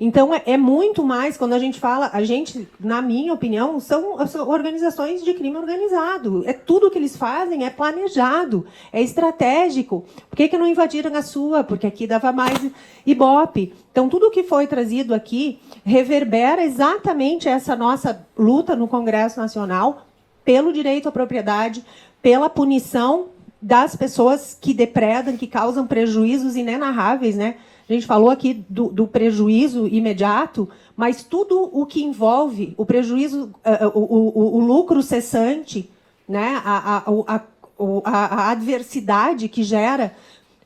Então, é muito mais, quando a gente fala, a gente, na minha opinião, são organizações de crime organizado. Tudo que eles fazem é planejado, é estratégico. Por que não invadiram a sua? Porque aqui dava mais Ibope. Então, tudo que foi trazido aqui reverbera exatamente essa nossa luta no Congresso Nacional pelo direito à propriedade, pela punição das pessoas que depredam, que causam prejuízos inenarráveis, né? A gente falou aqui do prejuízo imediato, mas tudo o que envolve o prejuízo, o lucro cessante, né? A adversidade que gera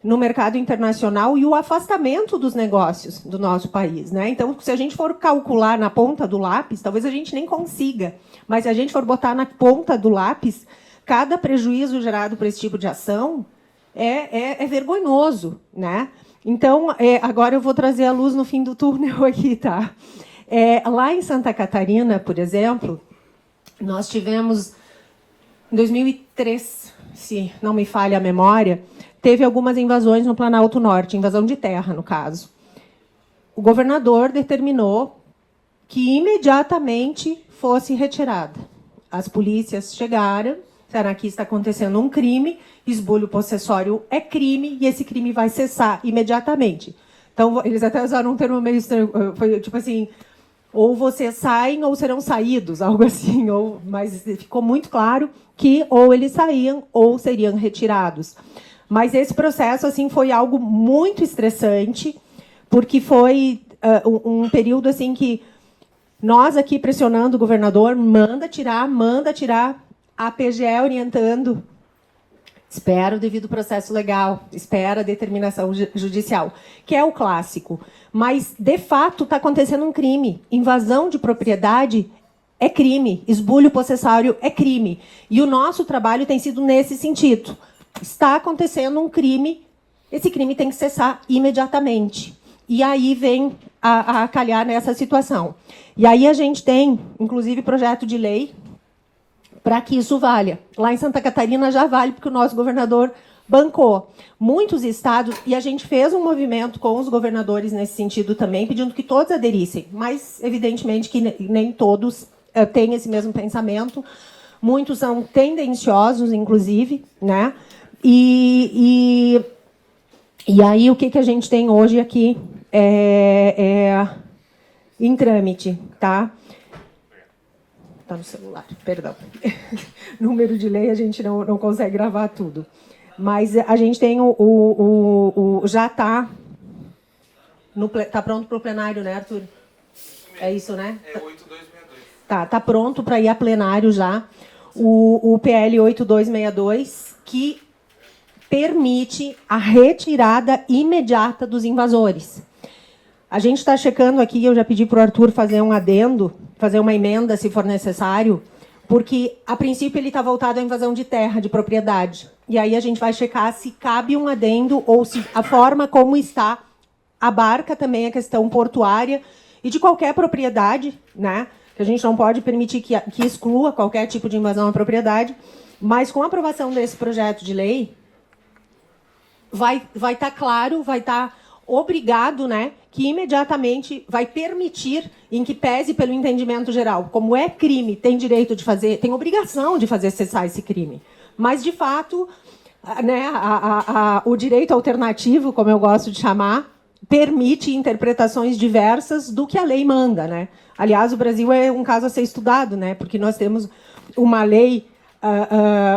no mercado internacional e o afastamento dos negócios do nosso país, né? Então, se a gente for calcular na ponta do lápis, talvez a gente nem consiga, mas se a gente for botar na ponta do lápis, cada prejuízo gerado por esse tipo de ação é vergonhoso, né? Então, agora eu vou trazer a luz no fim do túnel aqui, tá? Lá em Santa Catarina, por exemplo, nós tivemos, em 2003, se não me falha a memória, teve algumas invasões no Planalto Norte, invasão de terra, no caso. O governador determinou que imediatamente fosse retirada. As polícias chegaram, disseram, aqui está acontecendo um crime, esbulho possessório é crime, e esse crime vai cessar imediatamente. Então, eles até usaram um termo meio estranho, foi tipo assim, ou vocês saem ou serão saídos, algo assim, mas ficou muito claro que ou eles saíam ou seriam retirados. Mas esse processo assim foi algo muito estressante, porque foi um período assim que nós aqui pressionando o governador, manda tirar, a PGE orientando, espera o devido processo legal, espera a determinação judicial, que é o clássico. Mas, de fato, está acontecendo um crime. Invasão de propriedade é crime, esbulho possessório é crime. E o nosso trabalho tem sido nesse sentido. Está acontecendo um crime, esse crime tem que cessar imediatamente. E aí vem a calhar nessa situação. E aí a gente tem, inclusive, projeto de lei para que isso valha. Lá em Santa Catarina já vale, porque o nosso governador bancou. Muitos estados, e a gente fez um movimento com os governadores nesse sentido também, pedindo que todos aderissem, mas, evidentemente, que nem todos têm esse mesmo pensamento. Muitos são tendenciosos, inclusive, né? E aí, o que a gente tem hoje aqui em trâmite, tá? Está no celular, perdão. Número de lei, a gente não consegue gravar tudo. Mas a gente tem já está pronto para o plenário, né, Arthur? É isso, né? É 8262. Tá pronto para ir a plenário já. O PL 8262, que permite a retirada imediata dos invasores. A gente está checando aqui, eu já pedi para o Arthur fazer um adendo, fazer uma emenda, se for necessário, porque, a princípio, ele está voltado à invasão de terra, de propriedade. E aí a gente vai checar se cabe um adendo ou se a forma como está abarca também a questão portuária e de qualquer propriedade, né? Que a gente não pode permitir que exclua qualquer tipo de invasão à propriedade. Mas, com a aprovação desse projeto de lei, vai estar claro, vai estar obrigado, né, que imediatamente vai permitir, em que pese pelo entendimento geral, como é crime, tem direito de fazer, tem obrigação de fazer cessar esse crime. Mas, de fato, né, o direito alternativo, como eu gosto de chamar, permite interpretações diversas do que a lei manda, né? Aliás, o Brasil é um caso a ser estudado, né, porque nós temos uma lei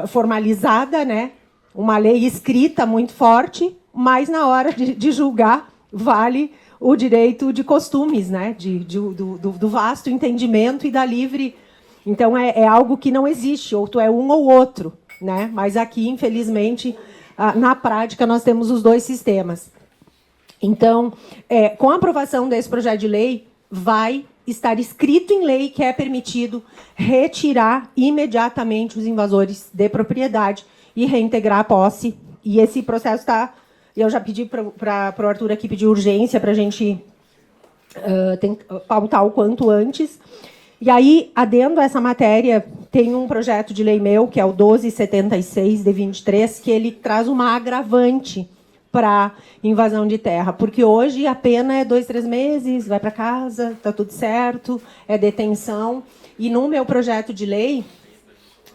formalizada, né, uma lei escrita muito forte, mas na hora de julgar vale o direito de costumes, né? Do vasto entendimento e da livre... Então, é algo que não existe, ou tu é um ou outro, né? Mas aqui, infelizmente, na prática, nós temos os dois sistemas. Então, com a aprovação desse projeto de lei, vai estar escrito em lei que é permitido retirar imediatamente os invasores de propriedade e reintegrar a posse. E esse processo está... Eu já pedi para o Arthur aqui pedir urgência para a gente pautar o quanto antes. E aí, adendo a essa matéria, tem um projeto de lei meu, que é o 1276 de 23, que ele traz uma agravante para invasão de terra. Porque hoje a pena é 2, 3 meses, vai para casa, está tudo certo, é detenção. E no meu projeto de lei,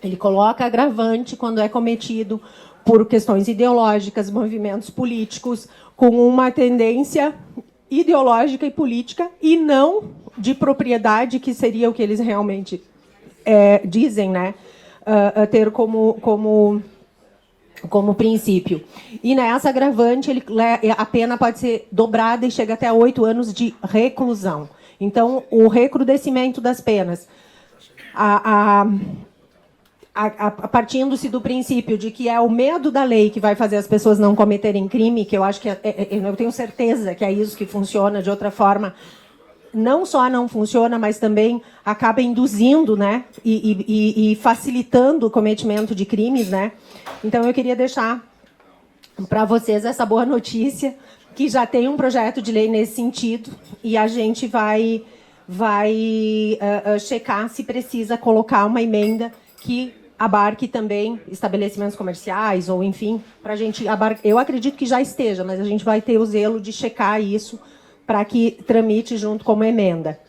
ele coloca agravante quando é cometido por questões ideológicas, movimentos políticos, com uma tendência ideológica e política, e não de propriedade, que seria o que eles realmente dizem, né, ter como princípio. E nessa agravante, a pena pode ser dobrada e chega até 8 anos de reclusão. Então, o recrudescimento das penas, partindo-se do princípio de que é o medo da lei que vai fazer as pessoas não cometerem crime, que eu acho que eu tenho certeza que é isso que funciona, de outra forma, não só não funciona, mas também acaba induzindo, né, e facilitando o cometimento de crimes, né? Então, eu queria deixar para vocês essa boa notícia, que já tem um projeto de lei nesse sentido, e a gente vai checar se precisa colocar uma emenda que abarque também estabelecimentos comerciais, ou enfim, para a gente abarcar. Eu acredito que já esteja, mas a gente vai ter o zelo de checar isso para que tramite junto como emenda.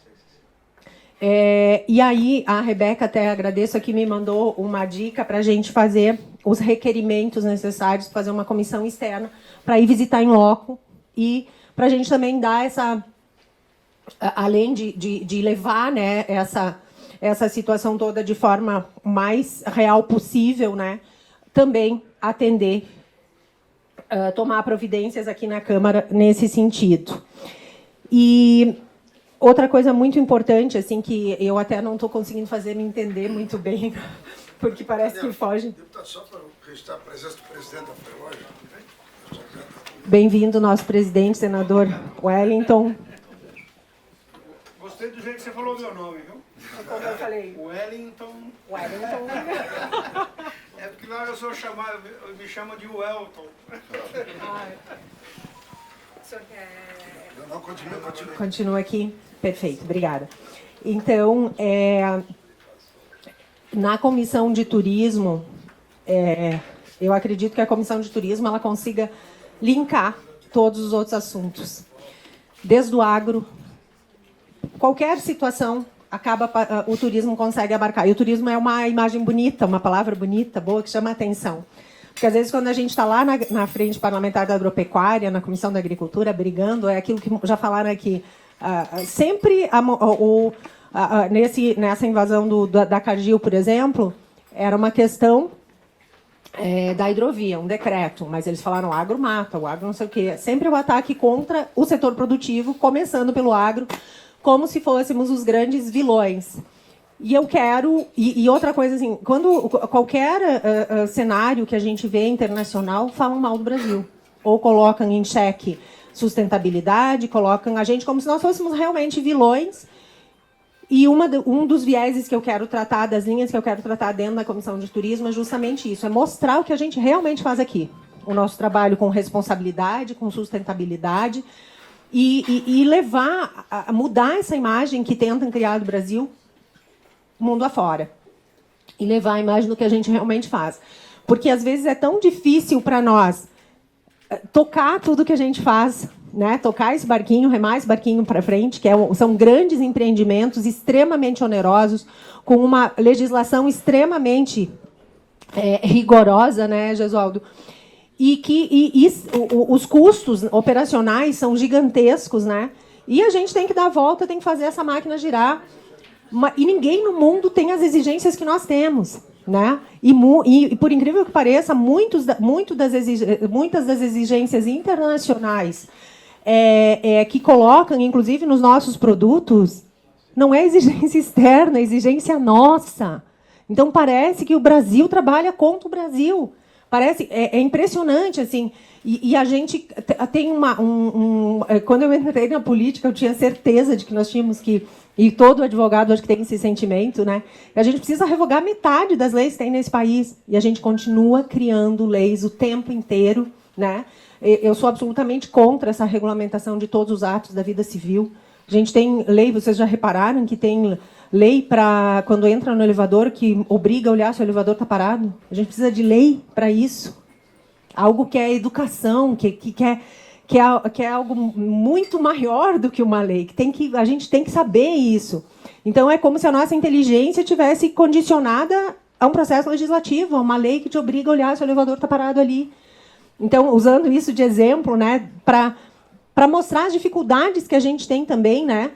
E aí, a Rebeca, até agradeço aqui, me mandou uma dica para a gente fazer os requerimentos necessários, fazer uma comissão externa para ir visitar em loco e para a gente também dar essa... Além de levar, né, essa situação toda de forma mais real possível, né, também atender, tomar providências aqui na Câmara nesse sentido. E outra coisa muito importante, assim, que eu até não estou conseguindo fazer me entender muito bem, porque parece que foge. Deputado, só para registrar a presença do presidente da FRELOG. Bem-vindo, nosso presidente, senador Wellington. Gostei do jeito que você falou meu nome, viu? Como eu falei? Wellington. Wellington. É porque lá eu sou chamado, me chamam de Welton. O senhor quer... Não, continua. Continua aqui? Perfeito, obrigada. Então, na Comissão de Turismo, eu acredito que a Comissão de Turismo ela consiga linkar todos os outros assuntos. Desde o agro, qualquer situação, o turismo consegue abarcar. E o turismo é uma imagem bonita, uma palavra bonita, boa, que chama a atenção. Porque, às vezes, quando a gente está lá na frente parlamentar da agropecuária, na Comissão da Agricultura, brigando, é aquilo que já falaram aqui, Sempre nessa invasão da Cargill, por exemplo, era uma questão da hidrovia, um decreto, mas eles falaram agro mata, o agro não sei o quê. Sempre o ataque contra o setor produtivo, começando pelo agro, como se fôssemos os grandes vilões. E eu quero... E outra coisa, assim, quando qualquer cenário que a gente vê internacional falam mal do Brasil, ou colocam em xeque sustentabilidade, colocam a gente como se nós fôssemos realmente vilões. E um dos vieses que eu quero tratar, das linhas que eu quero tratar dentro da Comissão de Turismo é justamente isso, é mostrar o que a gente realmente faz aqui. O nosso trabalho com responsabilidade, com sustentabilidade, e levar, a mudar essa imagem que tentam criar do Brasil mundo afora. E levar a imagem do que a gente realmente faz. Porque, às vezes, é tão difícil para nós tocar tudo que a gente faz, né? Tocar esse barquinho, remar esse barquinho para frente, que são grandes empreendimentos extremamente onerosos, com uma legislação extremamente rigorosa, né, Gesualdo? Os custos operacionais são gigantescos, né? E a gente tem que dar a volta, tem que fazer essa máquina girar. E ninguém no mundo tem as exigências que nós temos, né? E por incrível que pareça, muitas das exigências internacionais que colocam, inclusive, nos nossos produtos, não é exigência externa, é exigência nossa. Então, parece que o Brasil trabalha contra o Brasil. Parece, é impressionante, assim. E a gente tem quando eu entrei na política, eu tinha certeza de que nós tínhamos que... E todo advogado acho que tem esse sentimento, né? A gente precisa revogar metade das leis que tem nesse país. E a gente continua criando leis o tempo inteiro, né? Eu sou absolutamente contra essa regulamentação de todos os atos da vida civil. A gente tem lei, vocês já repararam que tem lei para quando entra no elevador que obriga a olhar se o elevador está parado? A gente precisa de lei para isso. Algo que é educação, que é algo muito maior do que uma lei. A gente tem que saber isso. Então, é como se a nossa inteligência tivesse condicionada a um processo legislativo, a uma lei que te obriga a olhar se o elevador está parado ali. Então, usando isso de exemplo, né, para mostrar as dificuldades que a gente tem também, né,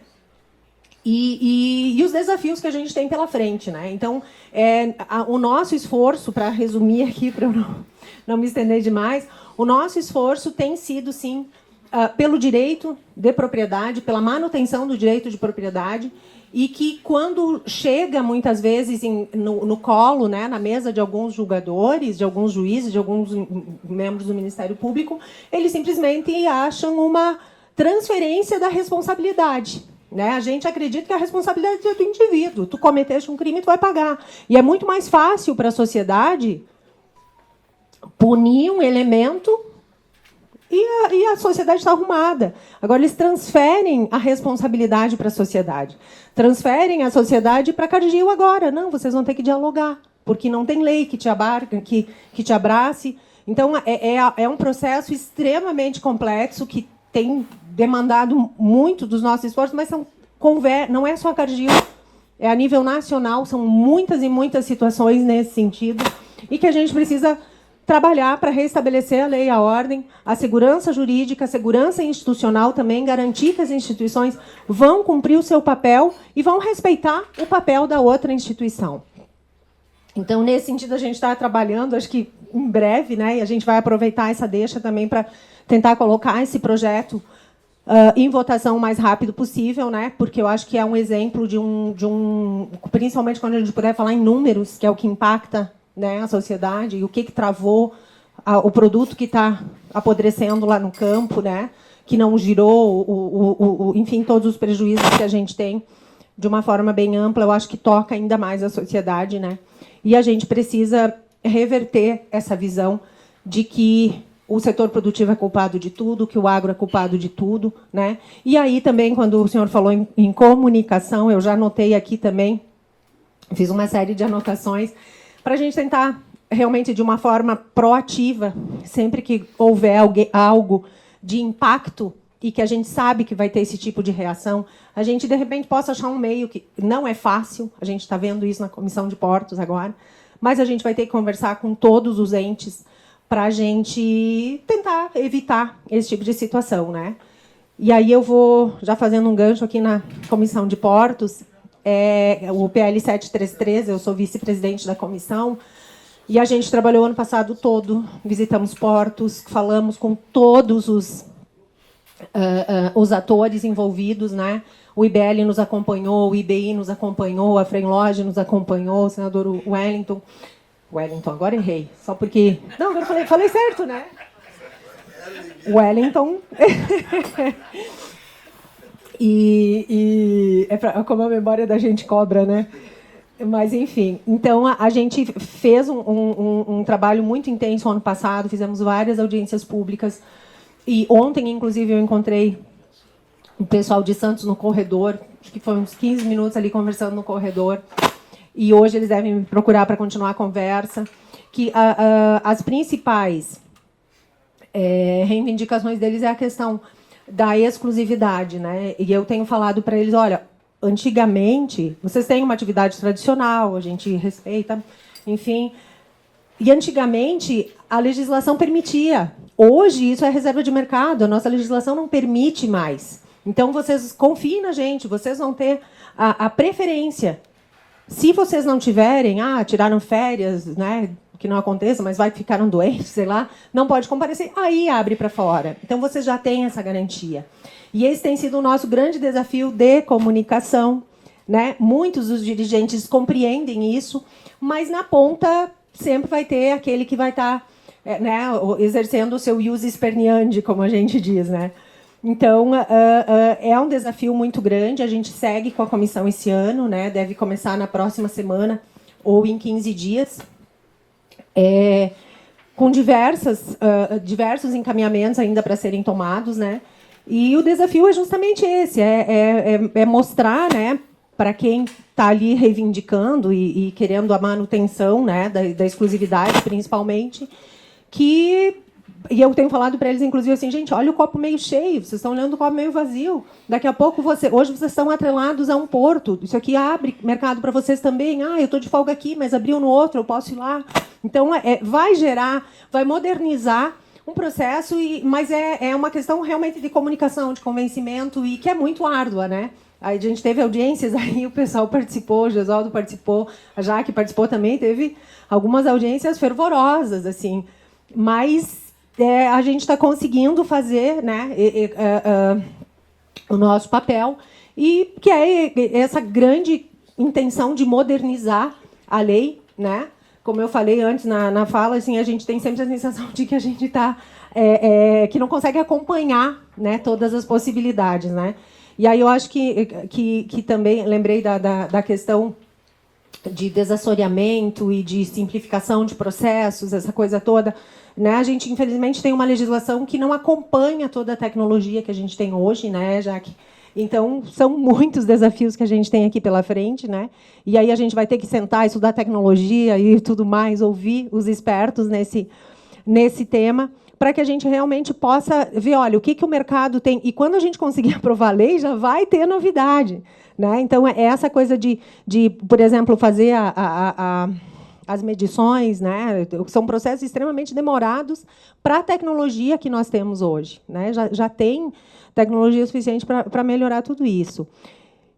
e os desafios que a gente tem pela frente, né. Então, o nosso esforço, para resumir aqui, para eu não me estender demais, o nosso esforço tem sido, sim, pelo direito de propriedade, pela manutenção do direito de propriedade, e que, quando chega, muitas vezes, no colo, né, na mesa de alguns julgadores, de alguns juízes, de alguns membros do Ministério Público, eles simplesmente acham uma transferência da responsabilidade. Né? A gente acredita que a responsabilidade é do indivíduo. Tu cometeste um crime, tu vai pagar. E é muito mais fácil para a sociedade punir um elemento e a sociedade está arrumada. Agora, eles transferem a responsabilidade para a sociedade. Transferem a sociedade para Cargill agora. Não, vocês vão ter que dialogar, porque não tem lei que te abarque, que te abrace. Então, é um processo extremamente complexo que tem demandado muito dos nossos esforços, mas não é só Cargill, é a nível nacional, são muitas e muitas situações nesse sentido, e que a gente precisa trabalhar para restabelecer a lei e a ordem, a segurança jurídica, a segurança institucional também, garantir que as instituições vão cumprir o seu papel e vão respeitar o papel da outra instituição. Então, nesse sentido, a gente está trabalhando, acho que em breve, né, e a gente vai aproveitar essa deixa também para tentar colocar esse projeto em votação o mais rápido possível, né, porque eu acho que é um exemplo de um principalmente quando a gente puder falar em números, que é o que impacta, né, a sociedade, e o que travou o produto que está apodrecendo lá no campo, né, que não girou, enfim, todos os prejuízos que a gente tem de uma forma bem ampla, eu acho que toca ainda mais a sociedade, né, e a gente precisa reverter essa visão de que o setor produtivo é culpado de tudo, que o agro é culpado de tudo, né, e aí também, quando o senhor falou em comunicação, eu já anotei aqui também, fiz uma série de anotações, para a gente tentar, realmente, de uma forma proativa, sempre que houver algo de impacto e que a gente sabe que vai ter esse tipo de reação, a gente, de repente, possa achar um meio que não é fácil, a gente está vendo isso na Comissão de Portos agora, mas a gente vai ter que conversar com todos os entes para a gente tentar evitar esse tipo de situação, né? E aí eu vou, já fazendo um gancho aqui na Comissão de Portos, o PL 733, eu sou vice-presidente da comissão, e a gente trabalhou ano passado todo, visitamos portos, falamos com todos os atores envolvidos, né? O IBL nos acompanhou, o IBI nos acompanhou, a Frenlodge nos acompanhou, o senador Wellington, agora errei, só porque... Não, agora falei certo, né? Wellington. e como a memória da gente cobra, né? Mas, enfim. Então, a gente fez um trabalho muito intenso ano passado, fizemos várias audiências públicas. E ontem, inclusive, eu encontrei o pessoal de Santos no corredor, acho que foi uns 15 minutos ali conversando no corredor. E hoje eles devem me procurar para continuar a conversa. Que as principais reivindicações deles é a questão da exclusividade, né? E eu tenho falado para eles, olha, antigamente, vocês têm uma atividade tradicional, a gente respeita, enfim. E antigamente, a legislação permitia. Hoje, isso é reserva de mercado, a nossa legislação não permite mais. Então, vocês confiem na gente, vocês vão ter a preferência. Se vocês não tiverem, tiraram férias, né? Que não aconteça, mas vai que ficaram doentes, sei lá, não pode comparecer, aí abre para fora. Então, vocês já têm essa garantia. E esse tem sido o nosso grande desafio de comunicação, né? Muitos dos dirigentes compreendem isso, mas na ponta sempre vai ter aquele que vai estar exercendo o seu ius esperneandi, como a gente diz, né? Então, é um desafio muito grande. A gente segue com a comissão esse ano, né? Deve começar na próxima semana ou em 15 dias. Com diversos encaminhamentos ainda para serem tomados, né? E o desafio é justamente esse, mostrar, né, para quem está ali reivindicando e querendo a manutenção, né, da exclusividade, principalmente, que... E eu tenho falado para eles, inclusive, assim, gente, olha o copo meio cheio, vocês estão olhando o copo meio vazio. Daqui a pouco, hoje vocês estão atrelados a um porto. Isso aqui abre mercado para vocês também. Eu estou de folga aqui, mas abriu no outro, eu posso ir lá. Então, vai modernizar um processo, mas é uma questão realmente de comunicação, de convencimento, e que é muito árdua, né? Aí a gente teve audiências, aí o pessoal participou, o Gesualdo participou, a Jaque participou também, teve algumas audiências fervorosas, assim, mas... a gente está conseguindo fazer, né, o nosso papel, e que é essa grande intenção de modernizar a lei, né? Como eu falei antes na fala, assim, a gente tem sempre a sensação de que a gente está que não consegue acompanhar, né, todas as possibilidades, né? E aí eu acho que também lembrei da questão de desassoreamento e de simplificação de processos, essa coisa toda. Né? A gente, infelizmente, tem uma legislação que não acompanha toda a tecnologia que a gente tem hoje, né, Jaque? Então, são muitos desafios que a gente tem aqui pela frente, né? E aí a gente vai ter que sentar, estudar tecnologia e tudo mais, ouvir os expertos nesse tema, para que a gente realmente possa ver, olha, o que o mercado tem. E quando a gente conseguir aprovar a lei, já vai ter novidade, né? Então, é essa coisa de por exemplo, fazer as medições, né, são processos extremamente demorados para a tecnologia que nós temos hoje, né? Já tem tecnologia suficiente para melhorar tudo isso.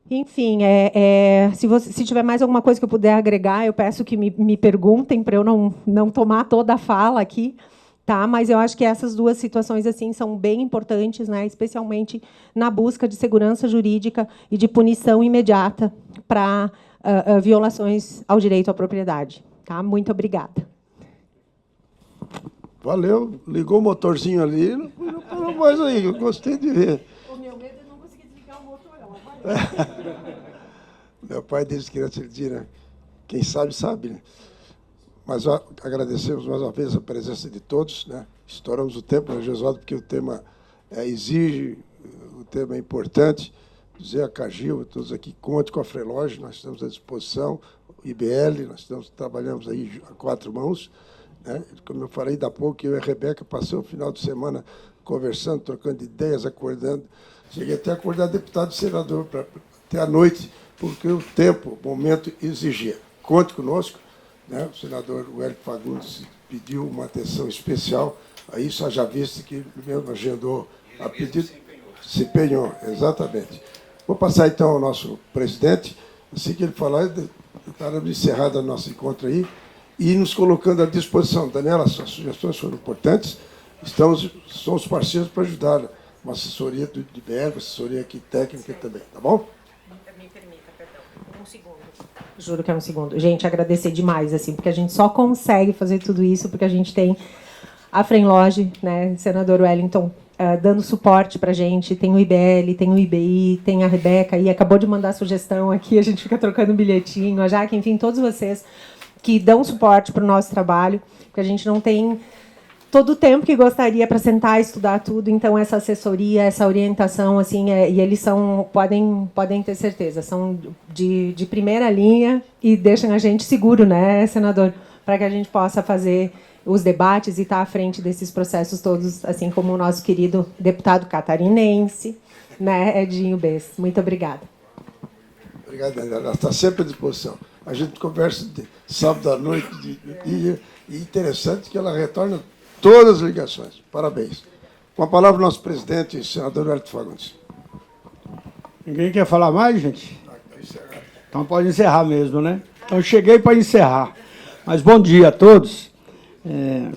Enfim, se tiver mais alguma coisa que eu puder agregar, eu peço que me perguntem para eu não tomar toda a fala aqui, tá? Mas eu acho que essas duas situações assim são bem importantes, né? Especialmente na busca de segurança jurídica e de punição imediata para violações ao direito à propriedade. Tá? Muito obrigada. Valeu. Ligou o motorzinho ali, não parou mais aí. Eu gostei de ver. O meu medo é não conseguir desligar o motorão. Meu pai disse que ele diz, quem sabe, sabe. Né? Mas agradecemos mais uma vez a presença de todos. Né? Estouramos o tempo, né, Gesualdo, porque o tema exige, o tema é importante. Dizer a Cagil, todos aqui, conte com a Frenlodge, nós estamos à disposição. IBL, nós trabalhamos aí a 4 mãos. Né? Como eu falei ainda há pouco, eu e a Rebeca passamos o final de semana conversando, trocando ideias, acordando. Cheguei até a acordar deputado e senador até à noite, porque o tempo, o momento exigia. Conte conosco. Né? O senador Wellington Fagundes pediu uma atenção especial a isso, haja visto que ele mesmo agendou a pedido. Se empenhou, exatamente. Vou passar, então, ao nosso presidente. Assim que ele falar, estaremos encerrado o nosso encontro aí e nos colocando à disposição. Daniela, suas sugestões foram importantes. Somos parceiros para ajudar uma assessoria do IBL, uma assessoria aqui técnica também, tá bom? Me permita, perdão, um segundo. Juro que é um segundo. Gente, agradecer demais, assim, porque a gente só consegue fazer tudo isso porque a gente tem a Frenloge, né, senador Wellington, dando suporte para a gente, tem o IBL, tem o IBI, tem a Rebeca, e acabou de mandar sugestão aqui, a gente fica trocando bilhetinho, a Jaque, enfim, todos vocês que dão suporte para o nosso trabalho, porque a gente não tem todo o tempo que gostaria para sentar e estudar tudo, então essa assessoria, essa orientação, assim, e eles podem ter certeza, são de primeira linha e deixam a gente seguro, né, senador, para que a gente possa fazer os debates e estar à frente desses processos todos, assim como o nosso querido deputado catarinense, né, Edinho Bess. Muito obrigada. Obrigado, Daniela. Ela está sempre à disposição. A gente conversa de sábado à noite, de dia, e interessante que ela retorna todas as ligações. Parabéns. Com a palavra, o nosso presidente, senador Wellington Fagundes. Ninguém quer falar mais, gente? Então pode encerrar mesmo, né? Então cheguei para encerrar. Mas bom dia a todos.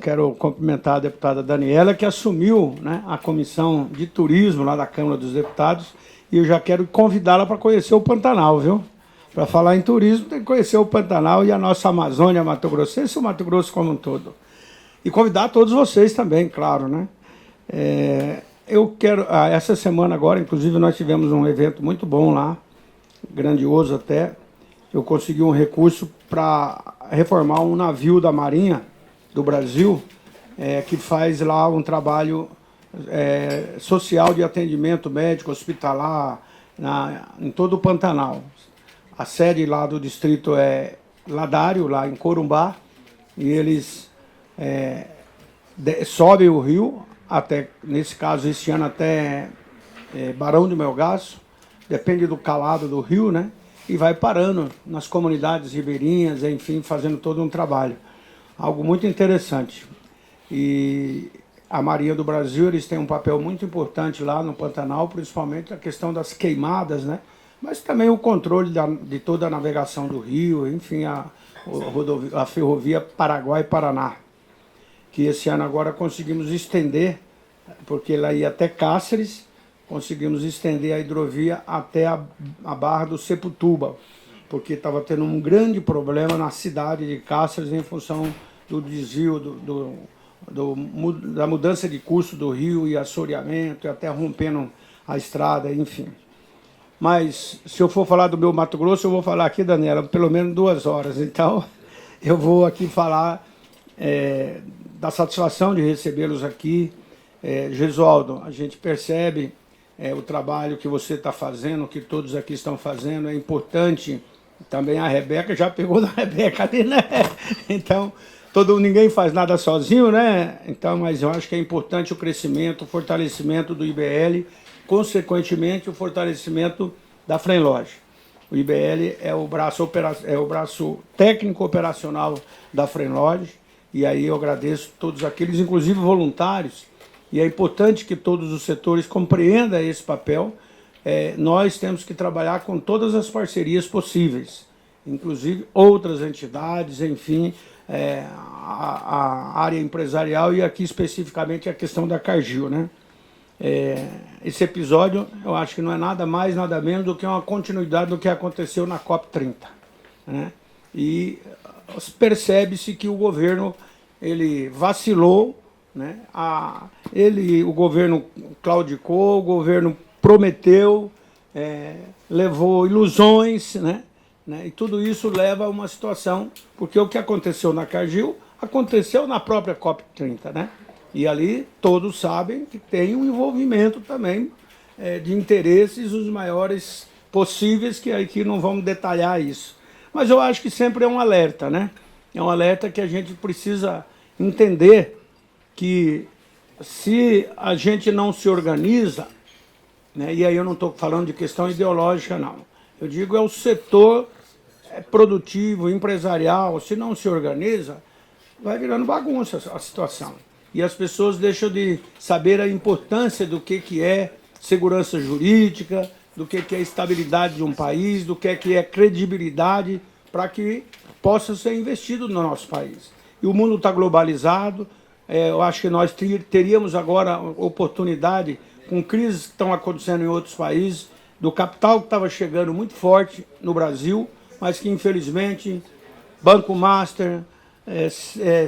Quero cumprimentar a deputada Daniela, que assumiu, né, a Comissão de Turismo lá da Câmara dos Deputados, e eu já quero convidá-la para conhecer o Pantanal, viu? Para falar em turismo, tem que conhecer o Pantanal e a nossa Amazônia, Mato Grossense e o Mato Grosso como um todo. E convidar todos vocês também, claro, né? Eu quero, essa semana agora, inclusive, nós tivemos um evento muito bom lá, grandioso até. Eu consegui um recurso para reformar um navio da Marinha do Brasil, que faz lá um trabalho social de atendimento médico, hospitalar, em todo o Pantanal. A sede lá do distrito é Ladário, lá em Corumbá, e eles sobem o rio, até, nesse caso, este ano até Barão de Melgaço, depende do calado do rio, né? E vai parando nas comunidades ribeirinhas, enfim, fazendo todo um trabalho. Algo muito interessante. E a Marinha do Brasil, eles têm um papel muito importante lá no Pantanal, principalmente a questão das queimadas, né? Mas também o controle de toda a navegação do rio, enfim, a ferrovia Paraguai-Paraná, que esse ano agora conseguimos estender, porque ela ia até Cáceres, conseguimos estender a hidrovia até a Barra do Seputuba, porque estava tendo um grande problema na cidade de Cáceres em função do desvio, da mudança de curso do rio e assoreamento, e até rompendo a estrada, enfim. Mas, se eu for falar do meu Mato Grosso, eu vou falar aqui, Daniela, pelo menos 2 horas. Então, eu vou aqui falar da satisfação de recebê-los aqui. Gesualdo, a gente percebe o trabalho que você está fazendo, que todos aqui estão fazendo, é importante. Também a Rebeca, já pegou na Rebeca ali, né? Então, ninguém faz nada sozinho, né? Então, mas eu acho que é importante o crescimento, o fortalecimento do IBL, consequentemente o fortalecimento da Frenloge. O IBL é o braço técnico operacional da Frenloge, e aí eu agradeço todos aqueles, inclusive voluntários, e é importante que todos os setores compreendam esse papel. Nós temos que trabalhar com todas as parcerias possíveis, inclusive outras entidades, enfim, a área empresarial e aqui especificamente a questão da Cargill, né? Esse episódio, eu acho que não é nada mais, nada menos do que uma continuidade do que aconteceu na COP30, né? E percebe-se que o governo ele vacilou, né? O governo claudicou, o governo prometeu, levou ilusões, né? E tudo isso leva a uma situação, porque o que aconteceu na Cargill aconteceu na própria COP30, né? E ali todos sabem que tem um envolvimento também de interesses os maiores possíveis, que aqui não vamos detalhar isso. Mas eu acho que sempre é um alerta, né? É um alerta que a gente precisa entender que se a gente não se organiza, né, e aí eu não estou falando de questão ideológica, não. Eu digo o setor produtivo, empresarial, se não se organiza, vai virando bagunça a situação. E as pessoas deixam de saber a importância do que é segurança jurídica, do que é estabilidade de um país, do que é credibilidade para que possa ser investido no nosso país. E o mundo está globalizado, eu acho que nós teríamos agora oportunidade, com crises que estão acontecendo em outros países, do capital que estava chegando muito forte no Brasil, mas que infelizmente Banco Master,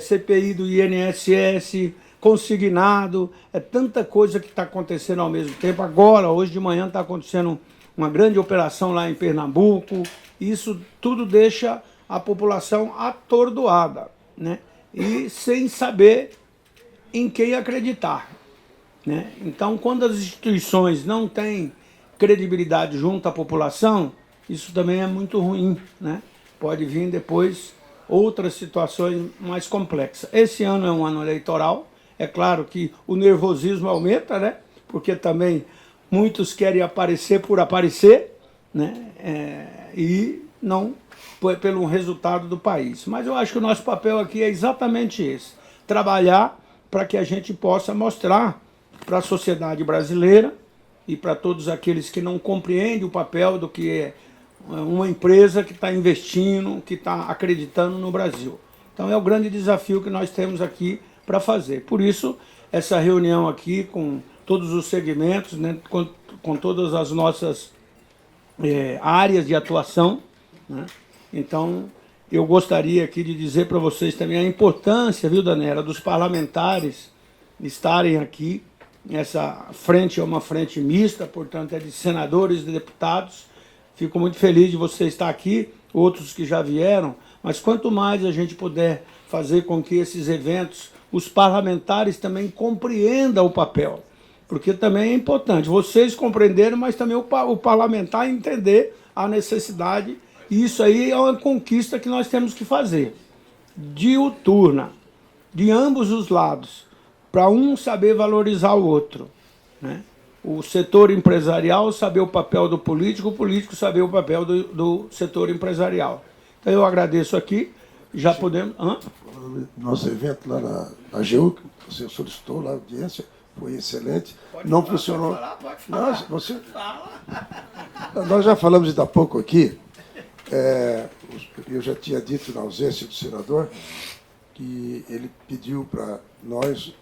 CPI do INSS, consignado, tanta coisa que está acontecendo ao mesmo tempo. Agora, hoje de manhã, está acontecendo uma grande operação lá em Pernambuco. Isso tudo deixa a população atordoada, né? E sem saber em quem acreditar, né? Então, quando as instituições não têm credibilidade junto à população, isso também é muito ruim, né? Pode vir depois outras situações mais complexas. Esse ano é um ano eleitoral, é claro que o nervosismo aumenta, né? Porque também muitos querem aparecer por aparecer, né? E não pelo resultado do país. Mas eu acho que o nosso papel aqui é exatamente esse, trabalhar para que a gente possa mostrar para a sociedade brasileira e para todos aqueles que não compreendem o papel do que é uma empresa que está investindo, que está acreditando no Brasil. Então é o grande desafio que nós temos aqui para fazer. Por isso, essa reunião aqui com todos os segmentos, né, com todas as nossas áreas de atuação, né? Então, eu gostaria aqui de dizer para vocês também a importância, viu, Daniela, dos parlamentares estarem aqui. Essa frente é uma frente mista, portanto, é de senadores e deputados. Fico muito feliz de você estar aqui, outros que já vieram, mas quanto mais a gente puder fazer com que esses eventos, os parlamentares também compreendam o papel, porque também é importante vocês compreenderem, mas também o parlamentar entender a necessidade, e isso aí é uma conquista que nós temos que fazer, diuturna, de ambos os lados, para um saber valorizar o outro, né? O setor empresarial saber o papel do político, o político saber o papel do setor empresarial. Então eu agradeço aqui, já podemos... Nosso evento lá na AGU, que você solicitou lá a audiência, foi excelente. Não funcionou. Não, você... Nós já falamos ainda há pouco aqui, eu já tinha dito na ausência do senador, que ele pediu para nós,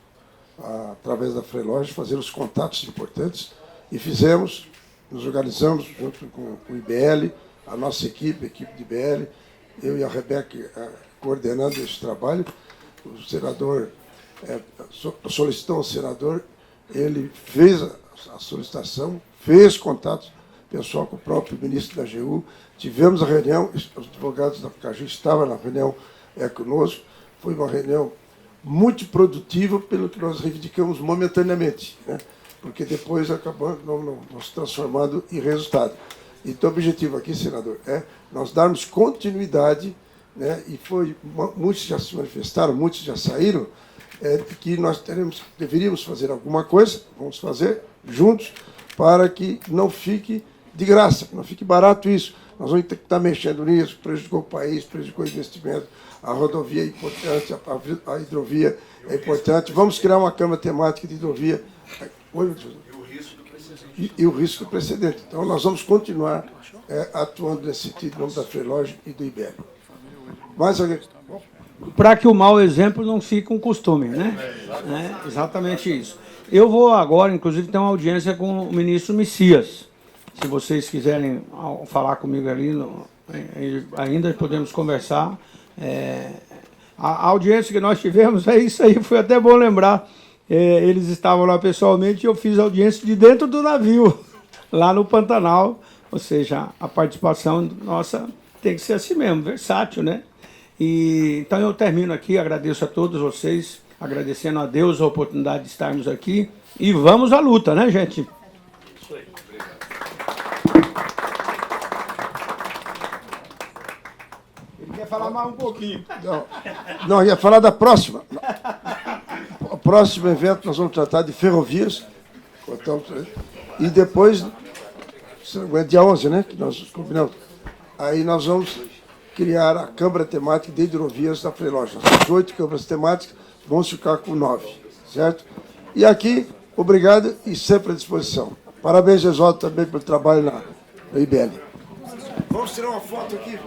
através da Freelógia, fazer os contatos importantes, e fizemos, nos organizamos junto com o IBL, a nossa equipe, a equipe de IBL, eu e a Rebeca coordenando esse trabalho. O senador solicitou ao senador, ele fez a solicitação, fez contatos pessoal com o próprio ministro da AGU, tivemos a reunião, os advogados da CAGU estavam na reunião conosco, foi uma reunião muito produtiva pelo que nós reivindicamos momentaneamente, né? Porque depois acabou nos transformando em resultado. Então, o objetivo aqui, senador, é nós darmos continuidade, né? E muitos já se manifestaram, muitos já saíram, de que nós deveríamos fazer alguma coisa, vamos fazer juntos, para que não fique de graça, não fique barato isso. Nós vamos ter que estar mexendo nisso, prejudicou o país, prejudicou o investimento, a rodovia é importante, a hidrovia é importante. Vamos criar uma Câmara Temática de Hidrovia. E o risco do precedente. Então, nós vamos continuar atuando nesse sentido, em nome da Freelógia e do IBL. Mais alguém? Para que o mau exemplo não fique um costume, né? Exatamente isso. Eu vou agora, inclusive, ter uma audiência com o ministro Messias. Se vocês quiserem falar comigo ali, ainda podemos conversar. A audiência que nós tivemos é isso aí, foi até bom lembrar. Eles estavam lá pessoalmente e eu fiz audiência de dentro do navio, lá no Pantanal. Ou seja, a participação nossa tem que ser assim mesmo, versátil, né? Então eu termino aqui, agradeço a todos vocês, agradecendo a Deus a oportunidade de estarmos aqui. E vamos à luta, né, gente? Isso aí. Ele quer falar mais um pouquinho. Não, ia falar da próxima. O próximo evento nós vamos tratar de ferrovias. E depois, dia 11, né, que nós combinamos. Aí nós vamos criar a Câmara Temática de Hidrovias da Freelógia. As 8 câmaras temáticas, vamos ficar com 9, certo? E aqui, obrigado e sempre à disposição. Parabéns, Gesualdo, também pelo trabalho na IBL. Vamos tirar uma foto aqui.